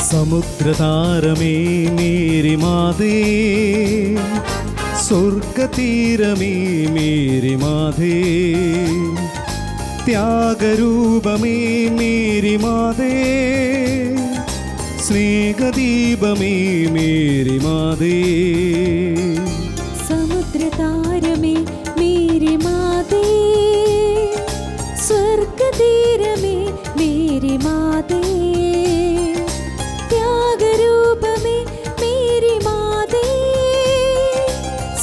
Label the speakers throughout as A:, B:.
A: സമുദ്രതാരമേ Mary മാതേ, സ്വർഗതീരമേ Mary മാതേ, ത്യാഗരൂപമേ Mary മാതേ, സ്നേഹദീപമേ Mary മാതേ.
B: സമുദ്രതാരമേ Mary മാതേ, സ്വർഗതീരമേ Mary മാതേ, ത്യാഗരൂപമേ Mary മാതേ,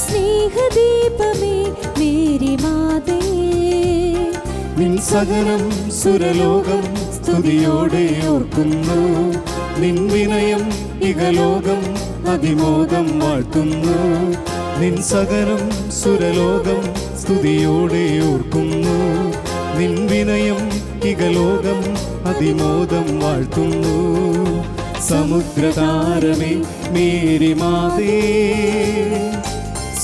B: സ്നേഹദീപമേ Mary മാതേ.
A: നിൻ സഹനം സുരലോകം സ്തുതിയോടെ ഓർക്കുന്നു, നിൻ വിനയം ഇഹലോകം അതിമോദം വാഴ്ത്തുന്നു. നിൻ സഹനം സുരലോകം സ്തുതിയോടെ ഓർക്കുന്നു, നിൻ വിനയം ഇഹലോകം അതിമോദം വാഴ്ത്തുന്നു. സമുദ്രതാരമേ മേരി മാതേ,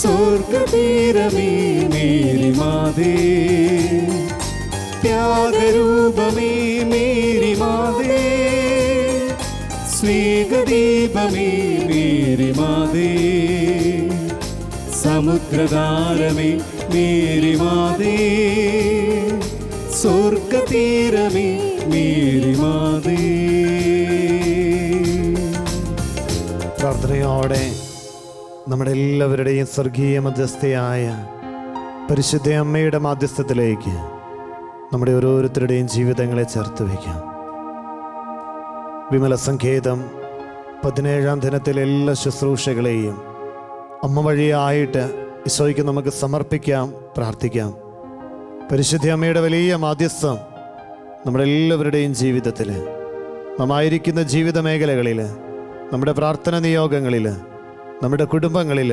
A: സ്വർഗതീരമേ മേരി മാതേ, ത്യാഗരൂപമേ മേരി മാതേ, സ്നേഹദീപമേ മേരി മാതേ. സമുദ്രതാരമേ മേരി മാതേ, സ്വർഗതീരമേ മേരി മാതേ.
C: പ്രാർത്ഥനയോടെ നമ്മുടെ എല്ലാവരുടെയും സ്വർഗീയ മധ്യസ്ഥയായ പരിശുദ്ധ അമ്മയുടെ മാധ്യസ്ഥത്തിലേക്ക് നമ്മുടെ ഓരോരുത്തരുടെയും ജീവിതങ്ങളെ ചേർത്ത് വയ്ക്കാം. വിമല സങ്കേതം 17-ാം ദിനത്തിലെ എല്ലാ ശുശ്രൂഷകളെയും അമ്മ വഴിയായിട്ട് ഈശോയ്ക്ക് നമുക്ക് സമർപ്പിക്കാം, പ്രാർത്ഥിക്കാം. പരിശുദ്ധ അമ്മയുടെ വലിയ മാധ്യസ്ഥം നമ്മുടെ എല്ലാവരുടെയും ജീവിതത്തിൽ, നമ്മായിരിക്കുന്ന ജീവിത മേഖലകളിൽ, നമ്മുടെ പ്രാർത്ഥന നിയോഗങ്ങളിൽ, നമ്മുടെ കുടുംബങ്ങളിൽ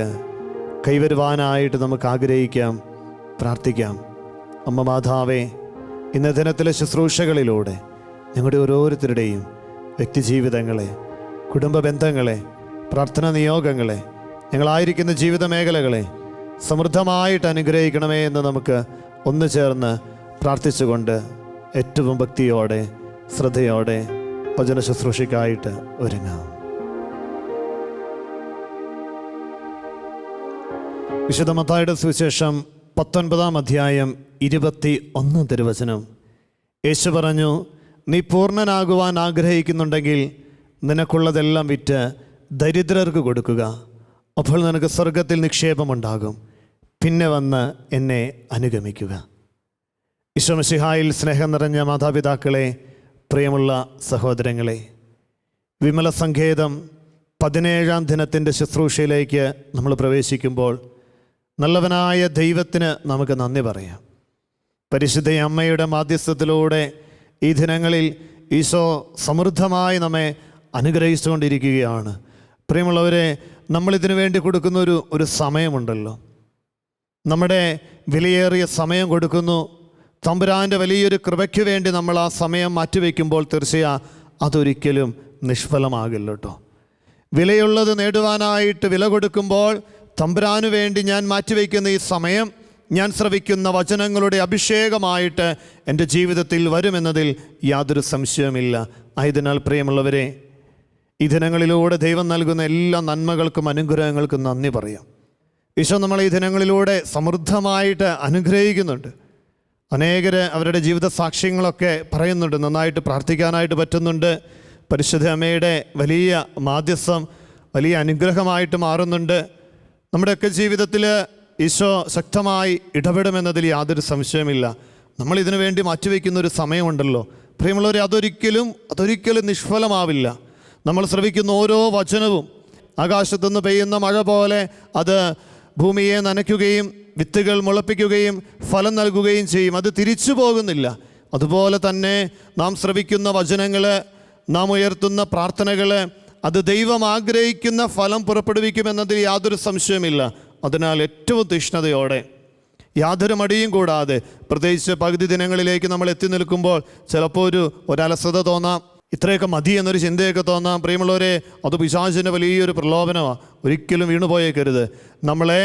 C: കൈവരുവാനായിട്ട് നമുക്ക് ആഗ്രഹിക്കാം, പ്രാർത്ഥിക്കാം. അമ്മ മാതാവേ, ഇന്ന ദിനത്തിലെ ശുശ്രൂഷകളിലൂടെ ഞങ്ങളുടെ ഓരോരുത്തരുടെയും വ്യക്തിജീവിതങ്ങളെ, കുടുംബ ബന്ധങ്ങളെ, പ്രാർത്ഥനാ നിയോഗങ്ങളെ, ഞങ്ങളായിരിക്കുന്ന ജീവിത മേഖലകളെ സമൃദ്ധമായിട്ട് അനുഗ്രഹിക്കണമേ എന്ന് നമുക്ക് ഒന്നു ചേർന്ന് പ്രാർത്ഥിച്ചുകൊണ്ട് ഏറ്റവും ഭക്തിയോടെ ശ്രദ്ധയോടെ വചന ശുശ്രൂഷയ്ക്കായിട്ട് ഒരുങ്ങാം. വിശുദ്ധ മത്തായിയുടെ സുവിശേഷം 19-ാം അധ്യായം 21 തിരുവചനം. യേശു പറഞ്ഞു, നീ പൂർണ്ണനാകുവാൻ ആഗ്രഹിക്കുന്നുണ്ടെങ്കിൽ നിനക്കുള്ളതെല്ലാം വിറ്റ് ദരിദ്രർക്ക് കൊടുക്കുക, അപ്പോൾ നിനക്ക് സ്വർഗത്തിൽ നിക്ഷേപമുണ്ടാകും. പിന്നെ വന്ന് എന്നെ അനുഗമിക്കുക. ഈശോ മിശിഹായിൽ സ്നേഹം നിറഞ്ഞ മാതാപിതാക്കളെ, പ്രിയമുള്ള സഹോദരങ്ങളെ, വിമല സങ്കേതം 17-ാം ദിനത്തിൻ്റെ ശുശ്രൂഷയിലേക്ക് നമ്മൾ പ്രവേശിക്കുമ്പോൾ നല്ലവനായ ദൈവത്തിന് നമുക്ക് നന്ദി പറയാം. പരിശുദ്ധ അമ്മയുടെ മാധ്യസ്ഥത്തിലൂടെ ഈ ദിനങ്ങളിൽ ഈശോ സമൃദ്ധമായി നമ്മെ അനുഗ്രഹിച്ചുകൊണ്ടിരിക്കുകയാണ്. പ്രിയമുള്ളവരെ, നമ്മളിതിനു വേണ്ടി കൊടുക്കുന്ന ഒരു സമയമുണ്ടല്ലോ, നമ്മുടെ വിലയേറിയ സമയം കൊടുക്കുന്നു. തമ്പുരാൻ്റെ വലിയൊരു കൃപയ്ക്ക് വേണ്ടി നമ്മൾ ആ സമയം മാറ്റിവെക്കുമ്പോൾ തീർച്ചയായും അതൊരിക്കലും നിഷ്ഫലമാകില്ല കേട്ടോ. വിലയുള്ളത് നേടുവാനായിട്ട് വില കൊടുക്കുമ്പോൾ തമ്പുരാനു വേണ്ടി ഞാൻ മാറ്റിവെക്കുന്ന ഈ സമയം ഞാൻ ശ്രവിക്കുന്ന വചനങ്ങളുടെ അഭിഷേകമായിട്ട് എൻ്റെ ജീവിതത്തിൽ വരുമെന്നതിൽ യാതൊരു സംശയവുമില്ല. ആയതിനാൽ പ്രിയമുള്ളവരെ, ഈ ദിനങ്ങളിലൂടെ ദൈവം നൽകുന്ന എല്ലാ നന്മകൾക്കും അനുഗ്രഹങ്ങൾക്കും നന്ദി പറയാം. ഈശോ നമ്മളെ ഈ ദിനങ്ങളിലൂടെ സമൃദ്ധമായിട്ട് അനുഗ്രഹിക്കുന്നുണ്ട്. അനേകർ അവരുടെ ജീവിത സാക്ഷ്യങ്ങളൊക്കെ പറയുന്നുണ്ട്, നന്നായിട്ട് പ്രാർത്ഥിക്കാനായിട്ട് പറ്റുന്നുണ്ട്. പരിശുദ്ധ അമ്മയുടെ വലിയ മാധ്യസ്ഥം വലിയ അനുഗ്രഹമായിട്ട് മാറുന്നുണ്ട്. നമ്മുടെയൊക്കെ ജീവിതത്തിൽ ഈശോ ശക്തമായി ഇടപെടുമെന്നതിൽ യാതൊരു സംശയമില്ല. നമ്മളിതിനു വേണ്ടി മാറ്റിവെക്കുന്ന ഒരു സമയമുണ്ടല്ലോ പ്രിയമുള്ളവരെ, അതൊരിക്കലും നിഷ്ഫലമാവില്ല. നമ്മൾ ശ്രവിക്കുന്ന ഓരോ വചനവും ആകാശത്തുനിന്ന് പെയ്യുന്ന മഴ പോലെ അത് ഭൂമിയെ നനയ്ക്കുകയും വിത്തുകൾ മുളപ്പിക്കുകയും ഫലം നൽകുകയും ചെയ്യും. അത് തിരിച്ചു പോകുന്നില്ല. അതുപോലെ തന്നെ നാം ശ്രവിക്കുന്ന വചനങ്ങൾ, നാം ഉയർത്തുന്ന പ്രാർത്ഥനകൾ, അത് ദൈവം ആഗ്രഹിക്കുന്ന ഫലം പുറപ്പെടുവിക്കുമെന്നതിൽ യാതൊരു സംശയമില്ല. അതിനാൽ ഏറ്റവും തീഷ്ണതയോടെ, യാതൊരു മടിയും കൂടാതെ, പ്രത്യേകിച്ച് പകുതി ദിനങ്ങളിലേക്ക് നമ്മൾ എത്തി നിൽക്കുമ്പോൾ ചിലപ്പോൾ ഒരലസത തോന്നാം, ഇത്രയൊക്കെ മതി എന്നൊരു ചിന്തയൊക്കെ തോന്നാം. പ്രിയമുള്ളവരെ, അത് പിശാചിൻ്റെ വലിയൊരു പ്രലോഭനമാണ്. ഒരിക്കലും വീണുപോയേക്കരുത്. നമ്മളെ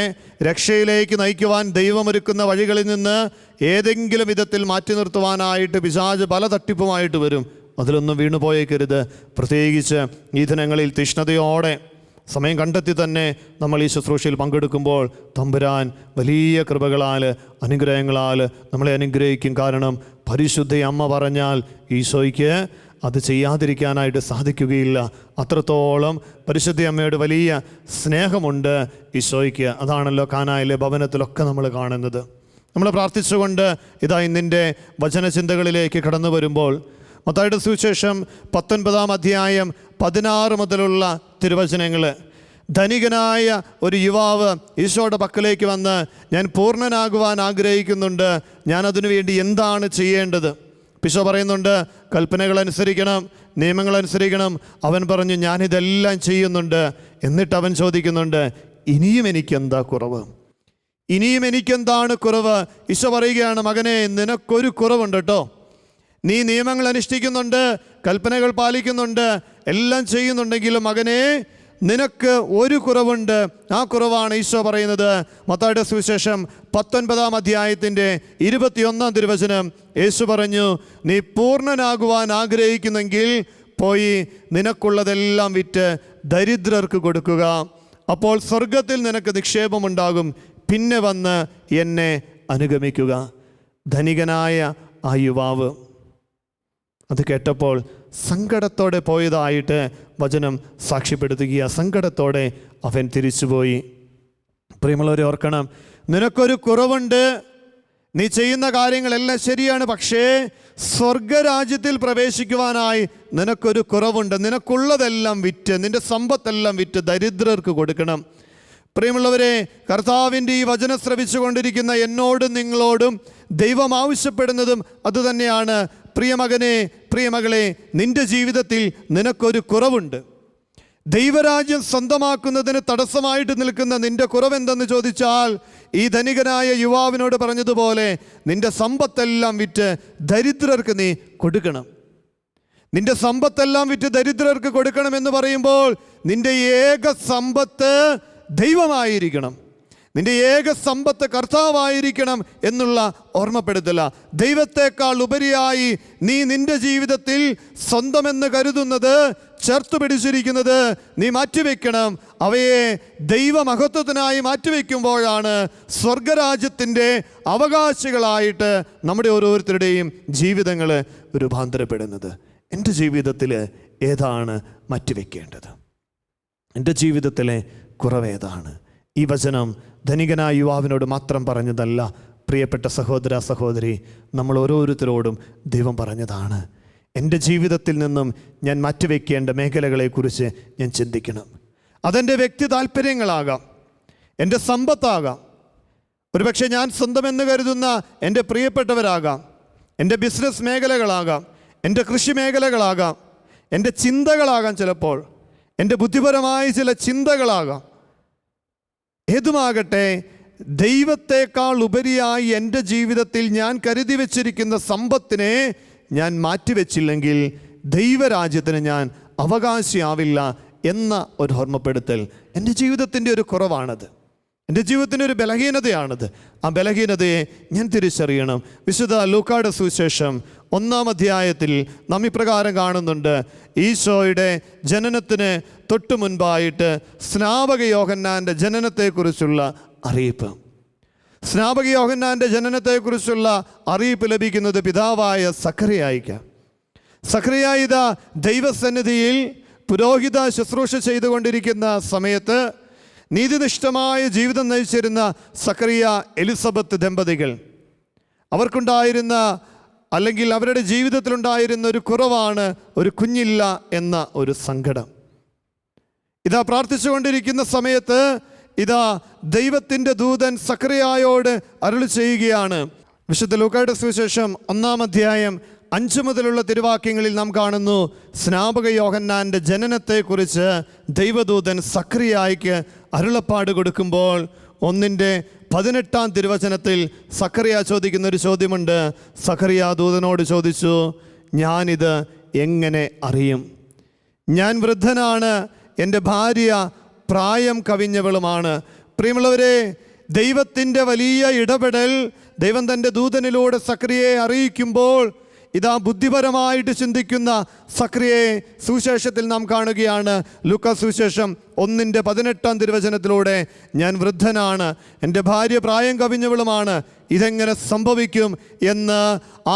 C: രക്ഷയിലേക്ക് നയിക്കുവാൻ ദൈവമൊരുക്കുന്ന വഴികളിൽ നിന്ന് ഏതെങ്കിലും വിധത്തിൽ മാറ്റി നിർത്തുവാനായിട്ട് പിശാച് പല തട്ടിപ്പുമായിട്ട് വരും. അതിലൊന്നും വീണുപോയേക്കരുത്. പ്രത്യേകിച്ച് ഈ ദിനങ്ങളിൽ തീഷ്ണതയോടെ സമയം കണ്ടെത്തി തന്നെ നമ്മൾ ഈ ശുശ്രൂഷയിൽ പങ്കെടുക്കുമ്പോൾ തമ്പുരാൻ വലിയ കൃപകളാൽ അനുഗ്രഹങ്ങളാൽ നമ്മളെ അനുഗ്രഹിക്കും. കാരണം പരിശുദ്ധ അമ്മ പറഞ്ഞാൽ ഈശോയ്ക്ക് അത് ചെയ്യാതിരിക്കാനായിട്ട് സാധിക്കുകയില്ല. അത്രത്തോളം പരിശുദ്ധ അമ്മയോട് വലിയ സ്നേഹമുണ്ട് ഈശോയ്ക്ക്. അതാണല്ലോ കാനായിലെ ഭവനത്തിലൊക്കെ നമ്മൾ കാണുന്നത്. നമ്മൾ പ്രാർത്ഥിച്ചുകൊണ്ട് ഇതാ ഇന്നിൻ്റെ വചനചിന്തകളിലേക്ക് കടന്നു വരുമ്പോൾ മത്തായിയുടെ സുവിശേഷം 19-ാം അധ്യായം 16 മുതലുള്ള തിരുവചനങ്ങൾ. ധനികനായ ഒരു യുവാവ് ഈശോയുടെ പക്കലേക്ക് വന്ന്, ഞാൻ പൂർണ്ണനാകുവാൻ ആഗ്രഹിക്കുന്നുണ്ട്, ഞാൻ അതിനു വേണ്ടി എന്താണ് ചെയ്യേണ്ടത്? ഈശോ പറയുന്നുണ്ട്, കൽപ്പനകൾ അനുസരിക്കണം, നിയമങ്ങൾ അനുസരിക്കണം. അവൻ പറഞ്ഞു, ഞാനിതെല്ലാം ചെയ്യുന്നുണ്ട്. എന്നിട്ട് അവൻ ചോദിക്കുന്നുണ്ട്, ഇനിയും എനിക്കെന്താ കുറവ്? ഇനിയും എനിക്കെന്താണ് കുറവ്? ഈശോ പറയുകയാണ്, മകനെ, നിനക്കൊരു കുറവുണ്ട് കേട്ടോ. നീ നിയമങ്ങൾ അനുഷ്ഠിക്കുന്നുണ്ട്, കൽപ്പനകൾ പാലിക്കുന്നുണ്ട്, എല്ലാം ചെയ്യുന്നുണ്ടെങ്കിലും മകനെ, നിനക്ക് ഒരു കുറവുണ്ട്. ആ കുറവാണ് ഈശോ പറയുന്നത്. മത്തായിയുടെ സുവിശേഷം 19-ാം അധ്യായത്തിൻ്റെ 21-ാം തിരുവചനം. യേശു പറഞ്ഞു, നീ പൂർണ്ണനാകുവാൻ ആഗ്രഹിക്കുന്നെങ്കിൽ പോയി നിനക്കുള്ളതെല്ലാം വിറ്റ് ദരിദ്രർക്ക് കൊടുക്കുക. അപ്പോൾ സ്വർഗത്തിൽ നിനക്ക് നിക്ഷേപമുണ്ടാകും. പിന്നെ വന്ന് എന്നെ അനുഗമിക്കുക. ധനികനായ ആ യുവാവ് അത് കേട്ടപ്പോൾ സങ്കടത്തോടെ പോയതായിട്ട് വചനം സാക്ഷ്യപ്പെടുത്തുക. സങ്കടത്തോടെ അവൻ തിരിച്ചുപോയി. പ്രിയമുള്ളവരെ ഓർക്കണം, നിനക്കൊരു കുറവുണ്ട്, നീ ചെയ്യുന്ന കാര്യങ്ങളെല്ലാം ശരിയാണ്, പക്ഷേ സ്വർഗരാജ്യത്തിൽ പ്രവേശിക്കുവാനായി നിനക്കൊരു കുറവുണ്ട്. നിനക്കുള്ളതെല്ലാം വിറ്റ്, നിന്റെ സമ്പത്തെല്ലാം വിറ്റ് ദരിദ്രർക്ക് കൊടുക്കണം. പ്രിയമുള്ളവരെ, കർത്താവിൻ്റെ ഈ വചനം ശ്രവിച്ചുകൊണ്ടിരിക്കുന്ന എന്നോടും നിങ്ങളോടും ദൈവം ആവശ്യപ്പെടുന്നതും അതുതന്നെയാണ്. പ്രിയമകനെ, പ്രിയമകളെ, നിന്റെ ജീവിതത്തിൽ നിനക്കൊരു കുറവുണ്ട്. ദൈവരാജ്യം സ്വന്തമാക്കുന്നതിന് തടസ്സമായിട്ട് നിൽക്കുന്ന നിന്റെ കുറവെന്തെന്ന് ചോദിച്ചാൽ, ഈ ധനികനായ യുവാവിനോട് പറഞ്ഞതുപോലെ നിന്റെ സമ്പത്തെല്ലാം വിറ്റ് ദരിദ്രർക്ക് നീ കൊടുക്കണം. നിന്റെ സമ്പത്തെല്ലാം വിറ്റ് ദരിദ്രർക്ക് കൊടുക്കണമെന്ന് പറയുമ്പോൾ നിന്റെ ഏക സമ്പത്ത് ദൈവമായിരിക്കണം. നിന്റെ ഏക സമ്പത്ത് കർത്താവായിരിക്കണം എന്നുള്ള ഓർമ്മപ്പെടുത്തല. ദൈവത്തെക്കാൾ ഉപരിയായി നീ നിന്റെ ജീവിതത്തിൽ സ്വന്തമെന്ന് കരുതുന്നത്, ചേർത്ത് പിടിച്ചിരിക്കുന്നത് നീ മാറ്റിവെക്കണം. അവയെ ദൈവമഹത്വത്തിനായി മാറ്റിവെക്കുമ്പോഴാണ് സ്വർഗരാജ്യത്തിൻ്റെ അവകാശികളായിട്ട് നമ്മുടെ ഓരോരുത്തരുടെയും ജീവിതങ്ങൾ രൂപാന്തരപ്പെടുന്നത്. എൻ്റെ ജീവിതത്തിൽ ഏതാണ് മാറ്റിവെക്കേണ്ടത്? എൻ്റെ ജീവിതത്തിലെ കുറവേതാണ്? ഈ വചനം ധനികനായ യുവാവിനോട് മാത്രം പറഞ്ഞതല്ല, പ്രിയപ്പെട്ട സഹോദര സഹോദരി, നമ്മൾ ഓരോരുത്തരോടും ദൈവം പറഞ്ഞതാണ്. എൻ്റെ ജീവിതത്തിൽ നിന്നും ഞാൻ മാറ്റിവെക്കേണ്ട മേഖലകളെക്കുറിച്ച് ഞാൻ ചിന്തിക്കണം. അതെൻ്റെ വ്യക്തി താല്പര്യങ്ങളാകാം, എൻ്റെ സമ്പത്താകാം, ഒരുപക്ഷെ ഞാൻ സ്വന്തമെന്ന് കരുതുന്ന എൻ്റെ പ്രിയപ്പെട്ടവരാകാം, എൻ്റെ ബിസിനസ് മേഖലകളാകാം, എൻ്റെ കൃഷി മേഖലകളാകാം, എൻ്റെ ചിന്തകളാകാം, ചിലപ്പോൾ എൻ്റെ ബുദ്ധിപരമായ ചില ചിന്തകളാകാം. ഏതുമാകട്ടെ, ദൈവത്തെക്കാൾ ഉപരിയായി എൻ്റെ ജീവിതത്തിൽ ഞാൻ കരുതി വച്ചിരിക്കുന്ന സമ്പത്തിനെ ഞാൻ മാറ്റിവെച്ചില്ലെങ്കിൽ ദൈവരാജ്യത്തിന് ഞാൻ അവകാശിയാവില്ല എന്ന ഒരു ഓർമ്മപ്പെടുത്തൽ എൻ്റെ ജീവിതത്തിൻ്റെ ഒരു കുറവാണത്. എൻ്റെ ജീവിതത്തിൻ്റെ ഒരു ബലഹീനതയാണത്. ആ ബലഹീനതയെ ഞാൻ തിരിച്ചറിയണം. വിശുദ്ധ ലൂക്കായുടെ സുവിശേഷം 1-ാം അധ്യായത്തിൽ നാം ഇപ്രകാരം കാണുന്നുണ്ട്. ഈശോയുടെ ജനനത്തിന് തൊട്ടു മുൻപായിട്ട് സ്നാപക യോഹന്നാൻ്റെ ജനനത്തെക്കുറിച്ചുള്ള അറിയിപ്പ്. സ്നാപക യോഹന്നാൻ്റെ ജനനത്തെക്കുറിച്ചുള്ള അറിയിപ്പ് ലഭിക്കുന്നത് പിതാവായ സഖറിയായിക്ക്. സഖറിയ ഇതാ ദൈവസന്നിധിയിൽ പുരോഹിത ശുശ്രൂഷ ചെയ്തുകൊണ്ടിരിക്കുന്ന സമയത്ത് നീതിനിഷ്ഠമായ ജീവിതം നയിച്ചിരുന്ന സഖറിയ എലിസബത്ത് ദമ്പതികൾ, അവർക്കുണ്ടായിരുന്ന, അല്ലെങ്കിൽ അവരുടെ ജീവിതത്തിലുണ്ടായിരുന്ന ഒരു കുറവാണ് ഒരു കുഞ്ഞില്ല എന്ന ഒരു സങ്കടം. ഇതാ പ്രാർത്ഥിച്ചുകൊണ്ടിരിക്കുന്ന സമയത്ത് ഇതാ ദൈവത്തിൻ്റെ ദൂതൻ സഖറിയായോട് അരുളി ചെയ്യുകയാണ്. വിശുദ്ധ ലൂക്കായുടെ സുവിശേഷം 1-ാം അധ്യായം 5 മുതലുള്ള തിരുവാക്യങ്ങളിൽ നാം കാണുന്നു, സ്നാപക യോഹന്നാൻ്റെ ജനനത്തെക്കുറിച്ച് ദൈവദൂതൻ സഖറിയായ്ക്ക് അരുളപ്പാട് കൊടുക്കുമ്പോൾ 1-ാം തിരുവചനത്തിൽ സഖറിയ ചോദിക്കുന്ന ഒരു ചോദ്യമുണ്ട്. സഖറിയ ദൂതനോട് ചോദിച്ചു, ഞാനിത് എങ്ങനെ അറിയും? ഞാൻ വൃദ്ധനാണ്, എൻ്റെ ഭാര്യ പ്രായം കവിഞ്ഞവളുമാണ്. പ്രിയമുള്ളവരെ, ദൈവത്തിൻ്റെ വലിയ ഇടപെടൽ ദൈവം തൻ്റെ ദൂതനിലൂടെ സഖറിയയെ അറിയിക്കുമ്പോൾ ഇതാ ബുദ്ധിപരമായിട്ട് ചിന്തിക്കുന്ന സക്രിയയെ സുവിശേഷത്തിൽ നാം കാണുകയാണ്. ലൂക്കാ സുവിശേഷം 1:18 ഞാൻ വൃദ്ധനാണ്, എൻ്റെ ഭാര്യ പ്രായം കവിഞ്ഞവളുമാണ്, ഇതെങ്ങനെ സംഭവിക്കും എന്ന്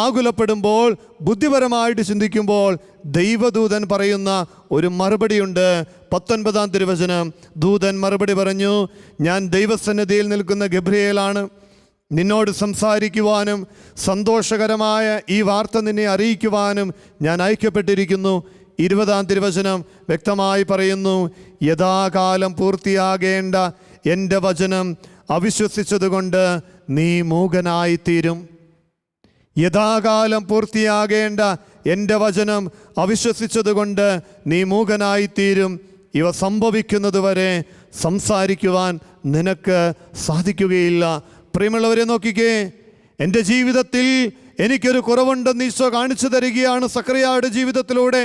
C: ആകുലപ്പെടുമ്പോൾ, ബുദ്ധിപരമായിട്ട് ചിന്തിക്കുമ്പോൾ ദൈവദൂതൻ പറയുന്ന ഒരു മറുപടിയുണ്ട്. 19 ദൂതൻ മറുപടി പറഞ്ഞു, ഞാൻ ദൈവസന്നിധിയിൽ നിൽക്കുന്ന ഗബ്രിയേലാണ്, നിന്നോട് സംസാരിക്കുവാനും സന്തോഷകരമായ ഈ വാർത്ത നിന്നെ അറിയിക്കുവാനും ഞാൻ അയക്കപ്പെട്ടിരിക്കുന്നു. 20 വ്യക്തമായി പറയുന്നു, യഥാകാലം പൂർത്തിയാകേണ്ട എൻ്റെ വചനം അവിശ്വസിച്ചതുകൊണ്ട് നീ മൂകനായിത്തീരും. യഥാകാലം പൂർത്തിയാകേണ്ട എൻ്റെ വചനം അവിശ്വസിച്ചതുകൊണ്ട് നീ മൂകനായിത്തീരും. ഇവ സംഭവിക്കുന്നതുവരെ സംസാരിക്കുവാൻ നിനക്ക് സാധിക്കുകയില്ല. പ്രിയമുള്ളവരെ നോക്കിക്കേ, എൻ്റെ ജീവിതത്തിൽ എനിക്കൊരു കുറവുണ്ടെന്ന് ഈശോ കാണിച്ചു തരികയാണ് സക്രിയയുടെ ജീവിതത്തിലൂടെ.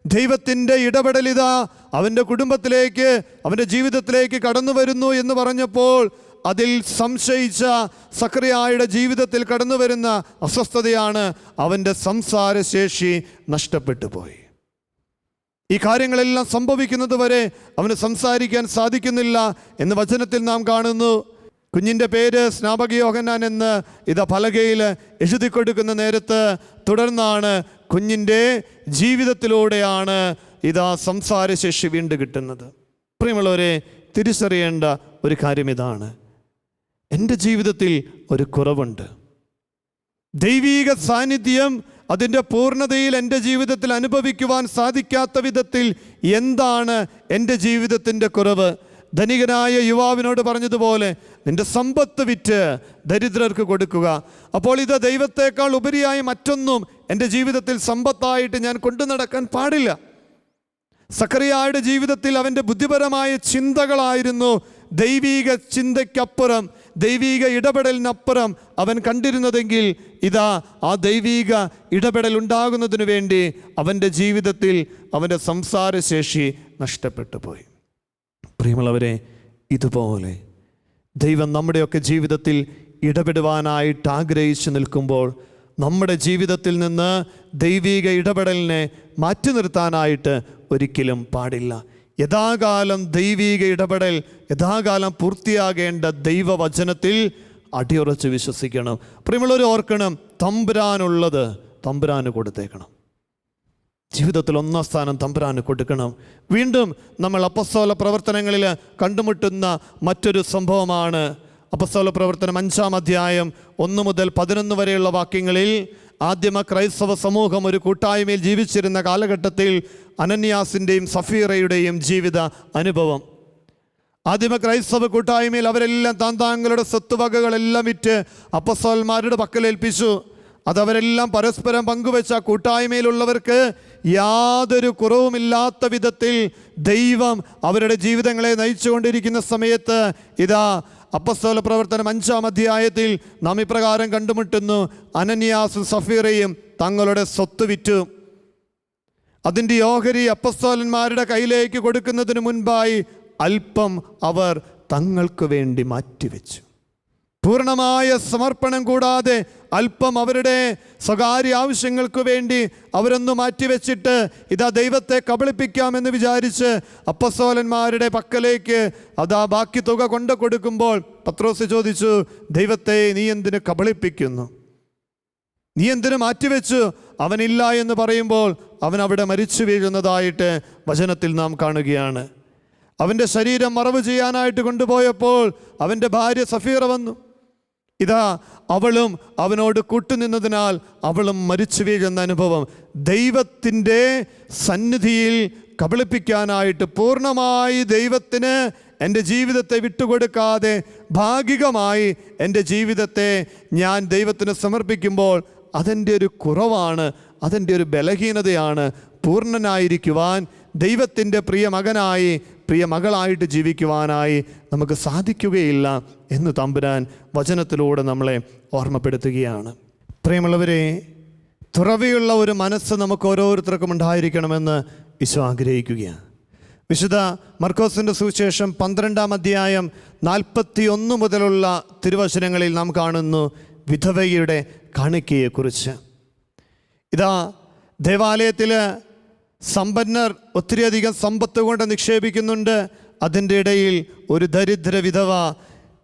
C: ദൈവത്തിൻ്റെ ഇടപെടലിതാ അവൻ്റെ കുടുംബത്തിലേക്ക്, അവൻ്റെ ജീവിതത്തിലേക്ക് കടന്നു വരുന്നു എന്ന് പറഞ്ഞപ്പോൾ അതിൽ സംശയിച്ച സക്രിയയുടെ ജീവിതത്തിൽ കടന്നു വരുന്ന അസ്വസ്ഥതയാണ് അവൻ്റെ സംസാരശേഷി നഷ്ടപ്പെട്ടു പോയി. ഈ കാര്യങ്ങളെല്ലാം സംഭവിക്കുന്നത് വരെ അവന് സംസാരിക്കാൻ സാധിക്കുന്നില്ല എന്ന് വചനത്തിൽ നാം കാണുന്നു. കുഞ്ഞിൻ്റെ പേര് സ്നാപക യോഹന്നാൻ എന്ന് ഇതാ പലകയിൽ എഴുതി കൊടുക്കുന്ന നേരത്ത് തുടർന്നാണ് കുഞ്ഞിൻ്റെ ജീവിതത്തിലൂടെയാണ് ഇതാ സംസാരശേഷി വീണ്ടും കിട്ടുന്നത്. പ്രിയമുള്ളവരെ, തിരിച്ചറിയേണ്ട ഒരു കാര്യം ഇതാണ്, എൻ്റെ ജീവിതത്തിൽ ഒരു കുറവുണ്ട്. ദൈവീക സാന്നിധ്യം അതിൻ്റെ പൂർണ്ണതയിൽ എൻ്റെ ജീവിതത്തിൽ അനുഭവിക്കുവാൻ സാധിക്കാത്ത വിധത്തിൽ എന്താണ് എൻ്റെ ജീവിതത്തിൻ്റെ കുറവ്? ധനികനായ യുവാവിനോട് പറഞ്ഞതുപോലെ നിന്റെ സമ്പത്ത് വിറ്റ് ദരിദ്രർക്ക് കൊടുക്കുക. അപ്പോൾ ഇത് ദൈവത്തെക്കാൾ ഉപരിയായി മറ്റൊന്നും എൻ്റെ ജീവിതത്തിൽ സമ്പത്തായിട്ട് ഞാൻ കൊണ്ടു നടക്കാൻ പാടില്ല. സക്രിയയുടെ ജീവിതത്തിൽ അവൻ്റെ ബുദ്ധിപരമായ ചിന്തകളായിരുന്നു ദൈവീക ചിന്തയ്ക്കപ്പുറം, ദൈവീക ഇടപെടലിനപ്പുറം അവൻ കണ്ടിരുന്നതെങ്കിൽ ഇതാ ആ ദൈവീക ഇടപെടൽ ഉണ്ടാകുന്നതിന് വേണ്ടി അവൻ്റെ ജീവിതത്തിൽ അവൻ്റെ സംസാരശേഷി നഷ്ടപ്പെട്ടു പോയി. പ്രിയമുള്ളവരെ, ഇതുപോലെ ദൈവം നമ്മുടെയൊക്കെ ജീവിതത്തിൽ ഇടപെടുവാനായിട്ട് ആഗ്രഹിച്ചു നിൽക്കുമ്പോൾ നമ്മുടെ ജീവിതത്തിൽ നിന്ന് ദൈവീക ഇടപെടലിനെ മാറ്റി നിർത്താനായിട്ട് ഒരിക്കലും പാടില്ല. യഥാകാലം ദൈവീക ഇടപെടൽ, യഥാകാലം പൂർത്തിയാകേണ്ട ദൈവവചനത്തിൽ അടിയുറച്ച് വിശ്വസിക്കണം. പ്രിയമുള്ളവർ ഓർക്കണം, തമ്പുരാനുള്ളത് തമ്പുരാന് കൊടുത്തേക്കണം. ജീവിതത്തിൽ 1-ാം സ്ഥാനം തമ്പുരാന് കൊടുക്കണം. വീണ്ടും നമ്മൾ അപ്പസ്തോല പ്രവർത്തനങ്ങളിൽ കണ്ടുമുട്ടുന്ന മറ്റൊരു സംഭവമാണ് അപ്പസ്തോല പ്രവർത്തനം 5-ാം അധ്യായം 1 മുതൽ 11 വരെയുള്ള വാക്യങ്ങളിൽ ആദ്യമ ക്രൈസ്തവ സമൂഹം ഒരു കൂട്ടായ്മയിൽ ജീവിച്ചിരുന്ന കാലഘട്ടത്തിൽ അനന്യാസിൻ്റെയും സഫീറയുടെയും ജീവിത അനുഭവം. ആദിമ ക്രൈസ്തവ കൂട്ടായ്മയിൽ അവരെല്ലാം താന്താങ്ങളുടെ സ്വത്തുവകകളെല്ലാം വിറ്റ് അപ്പസ്തോലന്മാരുടെ പക്കലേൽപ്പിച്ചു. അതവരെല്ലാം പരസ്പരം പങ്കുവെച്ച കൂട്ടായ്മയിലുള്ളവർക്ക് യാതൊരു കുറവുമില്ലാത്ത വിധത്തിൽ ദൈവം അവരുടെ ജീവിതങ്ങളെ നയിച്ചുകൊണ്ടിരിക്കുന്ന സമയത്ത് ഇതാ അപ്പസ്തോല പ്രവർത്തനം 5-ാം അധ്യായത്തിൽ നാം ഇപ്രകാരം കണ്ടുമുട്ടുന്നു, അനന്യാസും സഫീറയും തങ്ങളുടെ സ്വത്ത് വിറ്റു. അതിൻ്റെ ഓഹരി അപ്പസ്തോലന്മാരുടെ കയ്യിലേക്ക് കൊടുക്കുന്നതിന് മുൻപായി അല്പം അവർ തങ്ങൾക്ക് വേണ്ടി മാറ്റിവെച്ചു. പൂർണ്ണമായ സമർപ്പണം കൂടാതെ അല്പം അവരുടെ സ്വകാര്യ ആവശ്യങ്ങൾക്ക് വേണ്ടി അവരൊന്ന് മാറ്റിവെച്ചിട്ട് ഇതാ ദൈവത്തെ കബളിപ്പിക്കാമെന്ന് വിചാരിച്ച് അപ്പസ്തോലന്മാരുടെ പക്കലേക്ക് അതാ ബാക്കി തുക കൊണ്ടു കൊടുക്കുമ്പോൾ പത്രോസ് ചോദിച്ചു, ദൈവത്തെ നീ എന്തിനു കബളിപ്പിക്കുന്നു? നീ എന്തിനു മാറ്റിവെച്ചു? അവനില്ല എന്ന് പറയുമ്പോൾ അവൻ അവിടെ മരിച്ചു വീഴുന്നതായിട്ട് വചനത്തിൽ നാം കാണുകയാണ്. അവൻ്റെ ശരീരം മറവ് ചെയ്യാനായിട്ട് കൊണ്ടുപോയപ്പോൾ അവൻ്റെ ഭാര്യ സഫീറ വന്നു. ഇതാ അവളും അവനോട് കൂട്ടുനിന്നതിനാൽ അവളും മരിച്ചു വീഴുന്ന അനുഭവം. ദൈവത്തിൻ്റെ സന്നിധിയിൽ കബളിപ്പിക്കാനായിട്ട് പൂർണ്ണമായി ദൈവത്തിന് എൻ്റെ ജീവിതത്തെ വിട്ടുകൊടുക്കാതെ ഭാഗികമായി എൻ്റെ ജീവിതത്തെ ഞാൻ ദൈവത്തിന് സമർപ്പിക്കുമ്പോൾ അതെൻ്റെ ഒരു കുറവാണ്, അതെൻ്റെ ഒരു ബലഹീനതയാണ്. പൂർണ്ണനായിരിക്കുവാൻ ദൈവത്തിൻ്റെ പ്രിയ മകനായി പ്രിയ മകളായിട്ട് ജീവിക്കുവാനായി നമുക്ക് സാധിക്കുകയില്ല എന്ന് തമ്പുരാൻ വചനത്തിലൂടെ നമ്മളെ ഓർമ്മപ്പെടുത്തുകയാണ്. പ്രിയമുള്ളവരെ, തുറവിയുള്ള ഒരു മനസ്സ് നമുക്ക് ഓരോരുത്തർക്കും ഉണ്ടായിരിക്കണമെന്ന് ഈശോ ആഗ്രഹിക്കുകയാണ്. വിശുദ്ധ മർക്കോസിൻ്റെ സുവിശേഷം 12-ാം അധ്യായം 41 മുതലുള്ള തിരുവചനങ്ങളിൽ നാം കാണുന്നു വിധവയുടെ കാണിക്കയെക്കുറിച്ച്. ഇതാ ദേവാലയത്തിൽ സമ്പന്നർ ഒത്തിരിയധികം സമ്പത്ത് കൊണ്ട് നിക്ഷേപിക്കുന്നുണ്ട്. അതിൻ്റെ ഇടയിൽ ഒരു ദരിദ്ര വിധവ,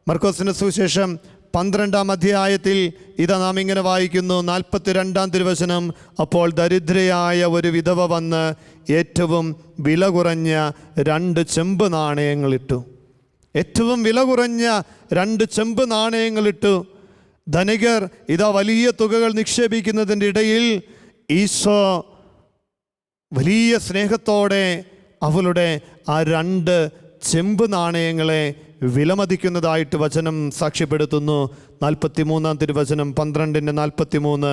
C: മർക്കോസിന്റെ സുവിശേഷം 12-ാം അധ്യായത്തിൽ ഇതാ നാം ഇങ്ങനെ വായിക്കുന്നു, 42-ാം തിരുവചനം. അപ്പോൾ ദരിദ്രയായ ഒരു വിധവ വന്ന് ഏറ്റവും വില കുറഞ്ഞ 2 ചെമ്പ് നാണയങ്ങളിട്ടു. ഏറ്റവും വില കുറഞ്ഞ 2 ചെമ്പ് നാണയങ്ങളിട്ടു. ധനികർ ഇതാ വലിയ തുകകൾ നിക്ഷേപിക്കുന്നതിൻ്റെ ഇടയിൽ ഈശോ വലിയ സ്നേഹത്തോടെ അവളുടെ ആ 2 ചെമ്പ് നാണയങ്ങളെ വിലമതിക്കുന്നതായിട്ട് വചനം സാക്ഷ്യപ്പെടുത്തുന്നു. 43-ാം തിരുവചനം 12:43.